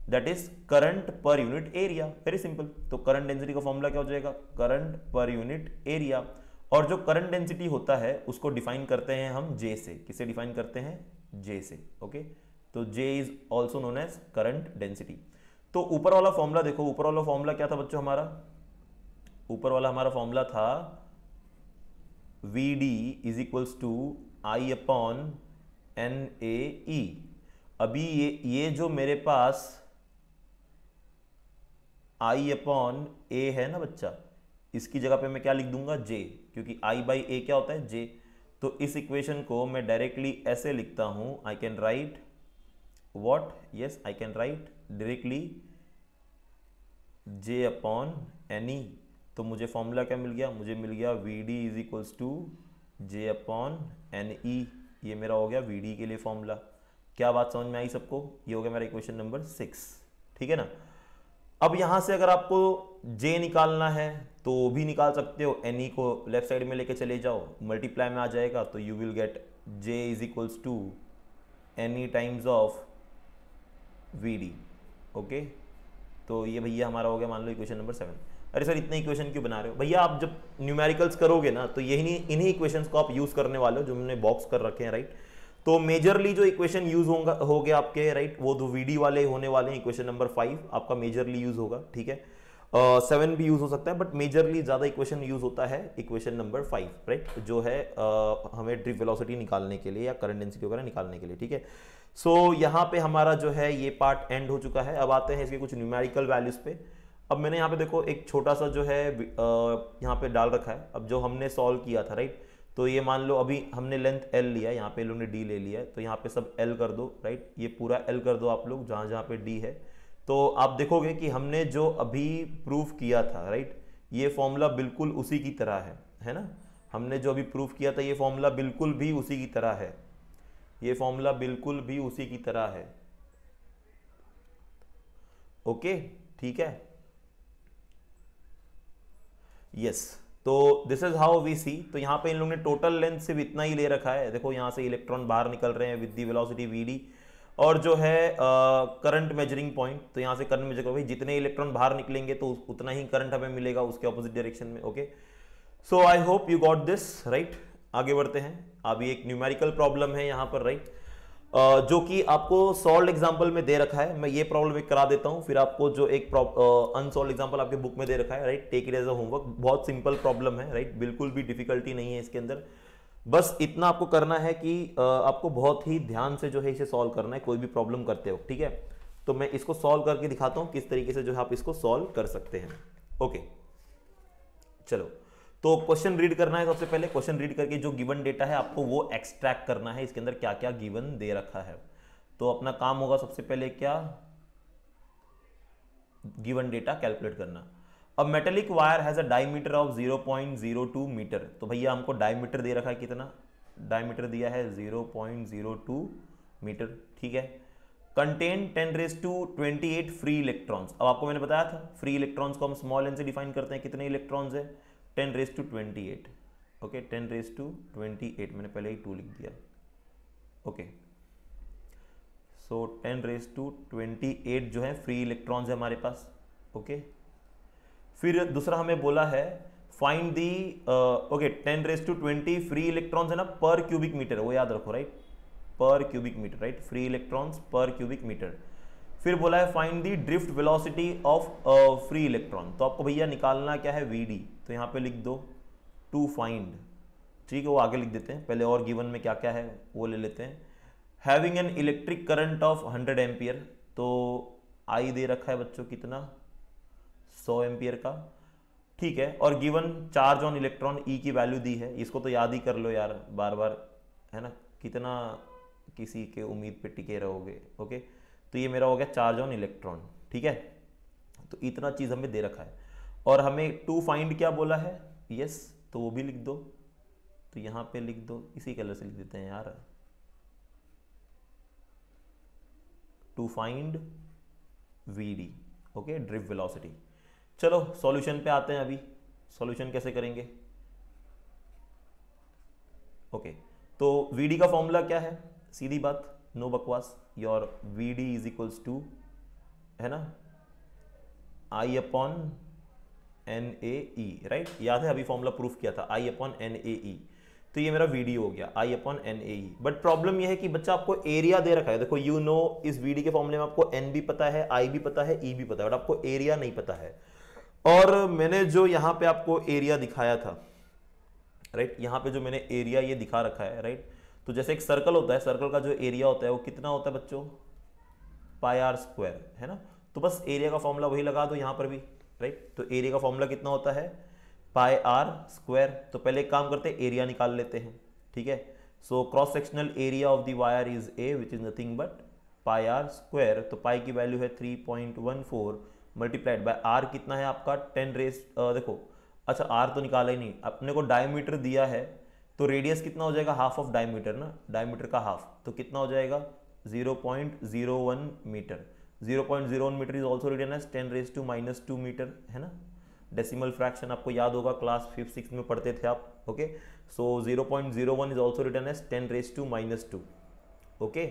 That is current per unit area. Very simple. तो करंट डेंसिटी का फॉर्मूला क्या हो जाएगा? Current per unit area. और जो करंट डेंसिटी होता है उसको डिफाइन करते हैं हम जे से। किसे डिफाइन करते हैं? जे से, ओके। तो J is also known as current density. तो ऊपर वाला फॉर्मूला देखो, ऊपर वाला फॉर्मूला क्या था बच्चों हमारा? ऊपर वाला हमारा फॉर्मूला था V D is equals to I upon N A E. अभी ये जो मेरे पास आई अपॉन ए है ना बच्चा, इसकी जगह पे मैं क्या लिख दूंगा? जे, क्योंकि आई बाई ए क्या होता है? जे। तो इस इक्वेशन को मैं डायरेक्टली ऐसे लिखता हूं, I can write what? Yes, I can write directly J upon N e. तो मुझे फॉर्मूला क्या मिल गया? मुझे मिल गया V D is equals to J upon N e. ये मेरा हो गया वी डी के लिए फॉर्मूला। क्या बात समझ में आई सबको? ये हो गया मेरा इक्वेशन नंबर 6, ठीक है ना। अब यहां से अगर आपको J निकालना है तो भी निकाल सकते हो। NE को लेफ्ट साइड में लेके चले जाओ, मल्टीप्लाई में आ जाएगा, तो you will get J is equals to NE times of VD, okay. तो ये भैया हमारा हो गया, मान लो इक्वेशन नंबर 7। अरे सर इतने इक्वेशन क्यों बना रहे हो? भैया आप जब न्यूमेरिकल्स करोगे ना तो यही इन्हीं इक्वेशंस को आप यूज करने वाले हो जो हमने बॉक्स कर रखे हैं, राइट। तो मेजरली जो इक्वेशन यूज हो गया आपके, राइट, वो दो वीडी वाले होने वाले हैं। इक्वेशन नंबर 5 आपका मेजरली यूज होगा, ठीक है। 7 भी यूज हो सकता है, बट मेजरली ज्यादा इक्वेशन यूज होता है इक्वेशन नंबर 5, राइट, जो है हमें ड्रिप वेलोसिटी निकालने के लिए या करंट डेंसिटी वगैरह निकालने के लिए, ठीक है। सो यहाँ पे हमारा जो है ये पार्ट एंड हो चुका है। अब आते हैं इसके कुछ न्यूमेरिकल वैल्यूज पे। अब मैंने यहाँ पे देखो एक छोटा सा जो है यहाँ पे डाल रखा है। अब जो हमने सॉल्व किया था, राइट, तो ये मान लो अभी हमने लेंथ L लिया, यहाँ पे लोगों ने D ले लिया है, तो यहाँ पे सब L कर दो, राइट, ये पूरा L कर दो आप लोग जहाँ जहाँ पे D है। तो आप देखोगे कि हमने जो अभी प्रूफ किया था, राइट, ये फॉर्मूला बिल्कुल उसी की तरह है ना। हमने जो अभी प्रूफ किया था ये फॉर्मूला बिल्कुल भी उसी की तरह है। ये फॉर्मूला बिल्कुल भी उसी की तरह है, ओके, ठीक है। यस, तो दिस इज हाउ वी सी। तो यहाँ पे इन लोगों ने टोटल लेंथ सिर्फ इतना ही ले रखा है। देखो यहाँ से इलेक्ट्रॉन बाहर निकल रहे हैं विद दी वेलोसिटी VD, और जो है करंट मेजरिंग पॉइंट, तो यहाँ से करंट मेजर करो भाई, जितने इलेक्ट्रॉन बाहर निकलेंगे तो उतना ही करंट हमें मिलेगा उसके ऑपोजिट डायरेक्शन में, okay. So I hope you got this, right. आगे बढ़ते हैं। अभी एक न्यूमेरिकल प्रॉब्लम है यहाँ पर, राइट, जो कि आपको सॉल्व एग्जांपल में दे रखा है। मैं ये प्रॉब्लम एक करा देता हूँ, फिर आपको जो एक अनसॉल्व एग्जांपल आपके बुक में दे रखा है, right, take it as a homework. बहुत सिंपल प्रॉब्लम है, राइट, बिल्कुल भी डिफिकल्टी नहीं है इसके अंदर। बस इतना आपको करना है कि आपको बहुत ही ध्यान से जो है इसे सॉल्व करना है कोई भी प्रॉब्लम करते हो, ठीक है। तो मैं इसको सॉल्व करके दिखाता हूँ किस तरीके से जो है आप इसको सॉल्व कर सकते हैं, ओके। चलो, तो क्वेश्चन रीड करना है। सबसे पहले क्वेश्चन रीड करके जो गिवन डेटा है आपको वो एक्सट्रैक्ट करना है, इसके अंदर क्या क्या गिवन दे रखा है। तो अपना काम होगा सबसे पहले क्या? गिवन डेटा कैलकुलेट करना। अब metallic wire has a diameter of 0.02 metre. तो भैया हमको डायमीटर दे रखा है, कितना डायमीटर दिया है? 0.02 मीटर, ठीक है। Contain 10⁻28 free electrons. अब आपको मैंने बताया था फ्री इलेक्ट्रॉन्स को हम स्मॉल n से डिफाइन करते हैं। कितने इलेक्ट्रॉन्स है? 10⁻²8, ओके 10⁻²8, मैंने पहले ही 2 लिख दिया, ओके। सो 10⁻²8 जो है फ्री इलेक्ट्रॉन्स है हमारे पास, ओके। फिर दूसरा हमें बोला है फाइंड दी, ओके 10⁻20 फ्री इलेक्ट्रॉन्स है ना पर क्यूबिक मीटर, वो याद रखो, right, per cubic metre, right, free electrons per cubic metre. फिर बोला है find the drift velocity of free electron, तो आपको भैया निकालना क्या है वीडी, तो यहाँ पे लिख दो टू फाइंड, ठीक है, वो आगे लिख देते हैं, पहले और गिवन में क्या क्या है वो ले लेते हैं। Having an electric current of 100 ampere, तो आई दे रखा है बच्चों कितना, 100 एम्पियर का, ठीक है, और गिवन चार्ज ऑन इलेक्ट्रॉन ई की वैल्यू दी है, इसको तो याद ही कर लो यार बार बार, है ना, कितना किसी के उम्मीद पे टिके रहोगे, ओके। तो ये मेरा हो गया चार्ज ऑन इलेक्ट्रॉन, ठीक है, तो इतना चीज़ हमें दे रखा है, और हमें टू फाइंड क्या बोला है, यस, तो वो भी लिख दो, तो यहाँ पे लिख दो, इसी कलर से लिख देते हैं यार, to find VD, okay, drift velocity. चलो सॉल्यूशन पे आते हैं, अभी सॉल्यूशन कैसे करेंगे, ओके। तो वीडी का फॉर्मूला क्या है, सीधी बात, नो बकवास, your VD is equals to, है ना, I upon N A E, right, याद है अभी फॉर्मूला प्रूफ किया था, आई अपॉन एन ए ई, तो ये मेरा वीडी हो गया I upon N A E. But problem ये है कि बच्चा आपको एरिया दे रखा है, देखो यू नो इस वीडी के फॉर्मूले में आपको एन भी पता है, आई भी पता है, ई भी पता है, बट आपको एरिया नहीं पता है। और मैंने जो यहाँ पे आपको एरिया दिखाया था, राइट, यहाँ पे जो मैंने एरिया ये दिखा रखा है, राइट, तो जैसे एक सर्कल होता है, सर्कल का जो एरिया होता है वो कितना होता है बच्चों, πr², है ना, तो बस एरिया का फॉर्मूला वही लगा दो यहाँ पर भी, राइट, तो एरिया का फॉर्मूला कितना होता है πr², तो पहले एक काम करते हैं एरिया निकाल लेते हैं, ठीक है। So cross sectional area of the wire is a which is nothing but πr², तो पाई की वैल्यू है 3.14 मल्टीप्लाइड बाय आर कितना है आपका 10 देखो, अच्छा आर तो निकाला ही नहीं, अपने को डायमीटर दिया है, तो रेडियस कितना हो जाएगा, हाफ ऑफ डायमीटर ना, डायमीटर का हाफ, तो कितना हो जाएगा 0.01 metre, 0.01 metre is also written as 10⁻² metre, है ना, डेसिमल फ्रैक्शन आपको याद होगा, क्लास 5-6 में पढ़ते थे आप, okay. So 0.01 is also written as 10⁻², okay,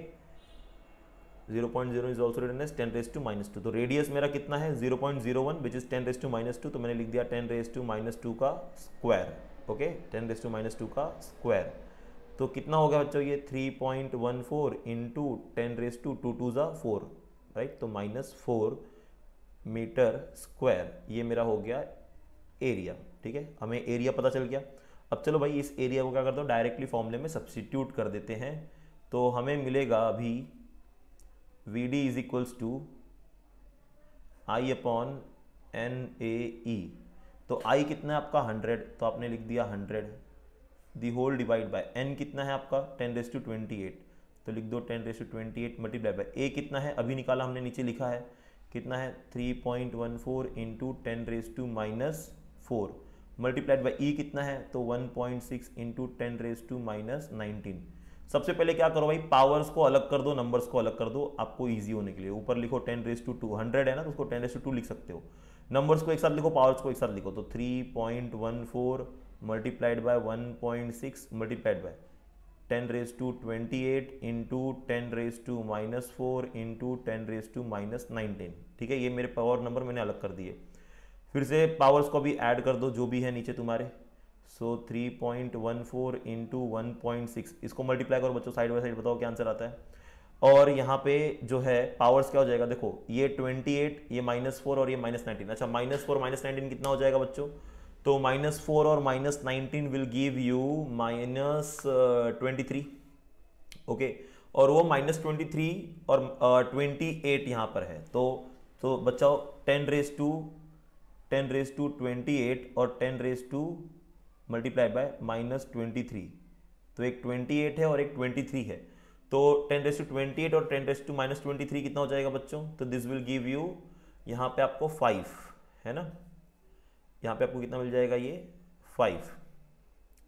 0.0 is also written as 10⁻², तो रेडियस मेरा कितना है 0.01 विच इज 10⁻², तो मैंने लिख दिया 10⁻² का स्क्वायर, ओके, 10⁻² का स्क्वायर, तो कितना होगा बच्चों ये 3.14 इंटू 10⁻², राइट, तो -4 मीटर स्क्वायर, ये मेरा हो गया एरिया, ठीक है, हमें एरिया पता चल गया। अब चलो भाई इस एरिया को क्या करते हो, डायरेक्टली फॉर्मूले में सब्स्टिट्यूट कर देते हैं, तो हमें मिलेगा अभी VD is equals to I upon N A E, तो I कितना है आपका 100, तो आपने लिख दिया 100 the whole divide by n कितना है आपका 10⁻28, तो लिख दो 10⁻28 मल्टीप्लाई बाय a कितना है, अभी निकाला हमने, नीचे लिखा है कितना है 3.14 इंटू 10⁻⁻4 मल्टीप्लाइड बाय e कितना है, तो 1.6 इंटू 10⁻⁻19। सबसे पहले क्या करो भाई, पावर्स को अलग कर दो, नंबर्स को अलग कर दो, आपको इजी होने के लिए ऊपर लिखो 10⁻², 100 है ना, तो उसको 10⁻² लिख सकते हो, नंबर्स को एक साथ लिखो, पावर्स को एक साथ लिखो, तो 3.14 multiplied by 1.6 multiplied by 10⁻28 into 10⁻⁻4 into 10⁻⁻19, ठीक है, ये मेरे पावर नंबर मैंने अलग कर दिए। फिर से पावर्स को भी ऐड कर दो जो भी है नीचे तुम्हारे, सो 3.14 इंटू 1.6, इसको मल्टीप्लाई करो बच्चों, साइड बाय साइड बताओ क्या आंसर आता है। और यहाँ पे जो है पावर्स क्या हो जाएगा, देखो ये 28, ये -4 और ये -19, अच्छा -4 -19 कितना हो जाएगा बच्चों, तो -4 और -19 विल गिव यू -23, ओके, और वो -23 और 28 यहाँ पर है, तो बच्चों 10⁻28 और 10 मल्टीप्लाई बाय -23, तो एक 28 है और एक 23 है, तो 10⁻28 और 10⁻⁻23 कितना हो जाएगा बच्चों, तो दिस विल गिव यू यहाँ पे आपको 5, है ना, यहाँ पे आपको कितना मिल जाएगा, ये 5,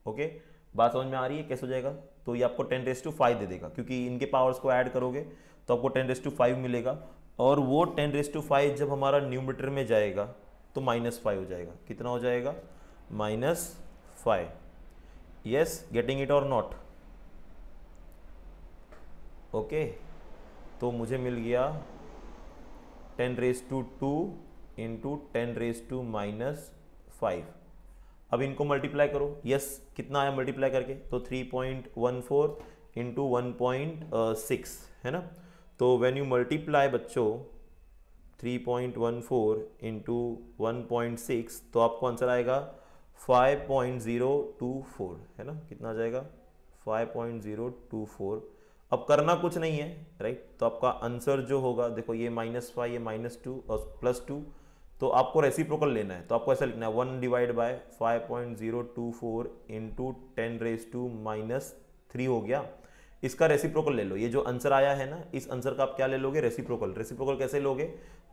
ओके, बात समझ में आ रही है कैसे हो जाएगा, तो ये आपको 10⁻5 दे देगा, क्योंकि इनके पावर्स को ऐड करोगे तो आपको 10⁻5 मिलेगा, और वो 10⁻5 जब हमारा न्यूमरेटर में जाएगा तो -5 हो जाएगा, कितना हो जाएगा -5. यस, गेटिंग इट और नॉट? ओके, तो मुझे मिल गया 10⁻² इंटू 10⁻⁻5. अब इनको मल्टीप्लाई करो. यस, कितना आया मल्टीप्लाई करके? तो 3.14 इंटू 1.6 है ना. तो व्हेन यू मल्टीप्लाई बच्चों 3.14 इंटू 1.6 तो आपको आंसर आएगा 5.024 है ना. कितना आ जाएगा? 5.024. अब करना कुछ नहीं है, राइट. तो आपका आंसर जो होगा, देखो ये -5, ये -2 और +2, तो आपको रेसिप्रोकल लेना है. तो आपको ऐसा लिखना है 1 डिवाइड बाय 5.024 इंटू 10⁻³ हो गया. इसका रेसिप्रोकल ले लो. ये जो आंसर आया है ना, इस आंसर का आप क्या ले लोगे? रेसिप्रोकल. रेसिप्रोकल कैसे लोगे?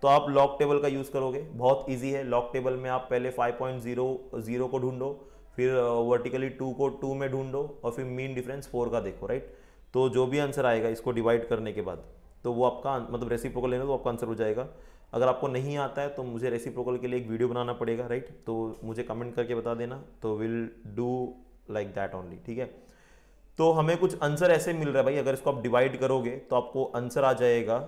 तो आप लॉग टेबल का यूज करोगे. बहुत इजी है. लॉग टेबल में आप पहले 5.00 को ढूंढो, फिर वर्टिकली 2 को 2 में ढूंढो, और फिर मीन डिफरेंस 4 का देखो, राइट. तो जो भी आंसर आएगा इसको डिवाइड करने के बाद, तो वो आपका मतलब रेसिप्रोकल लेना, तो आपका आंसर हो जाएगा. अगर आपको नहीं आता है तो मुझे रेसिप्रोकल के लिए एक वीडियो बनाना पड़ेगा, राइट. तो मुझे कमेंट करके बता देना, तो will do like that only, ठीक है. तो हमें कुछ आंसर ऐसे मिल रहा है भाई, अगर इसको आप डिवाइड करोगे तो आपको आंसर आ जाएगा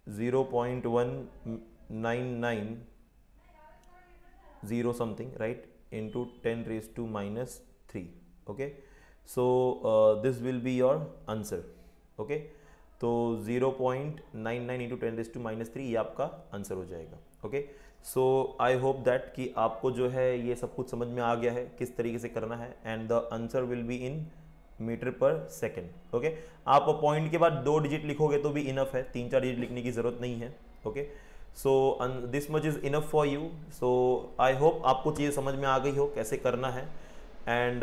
0.1990 something, right, into 10⁻⁻3. Okay, so this will be your answer. Okay, तो 0.99 इंटू 10⁻⁻3 ये आपका आंसर हो जाएगा. Okay, so I hope that कि आपको जो है ये सब कुछ समझ में आ गया है किस तरीके से करना है. And the answer will be in metre per second. Okay, आप पॉइंट के बाद 2 डिजिट लिखोगे तो भी इनफ है, 3-4 डिजिट लिखने की जरूरत नहीं है. Okay, so this much is enough for you. So I hope आपको चीज़ें समझ में आ गई हो कैसे करना है. And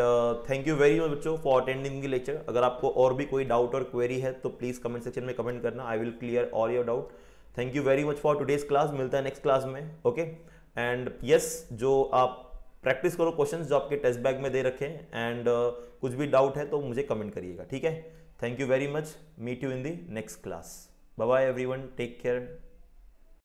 thank you very much बच्चों फॉर अटेंडिंग द लेक्चर. अगर आपको और भी कोई डाउट और क्वेरी है तो प्लीज़ कमेंट सेक्शन में कमेंट करना. I will clear all your doubt. Thank you very much for today's class. मिलता है नेक्स्ट क्लास में. ओके, एंड यस, जो आप प्रैक्टिस करो क्वेश्चंस जो आपके टेस्ट बैग में दे रखे हैं. एंड कुछ भी डाउट है तो मुझे कमेंट करिएगा, ठीक है. Thank you very much. Meet you in the next class. Bye bye everyone. Take care.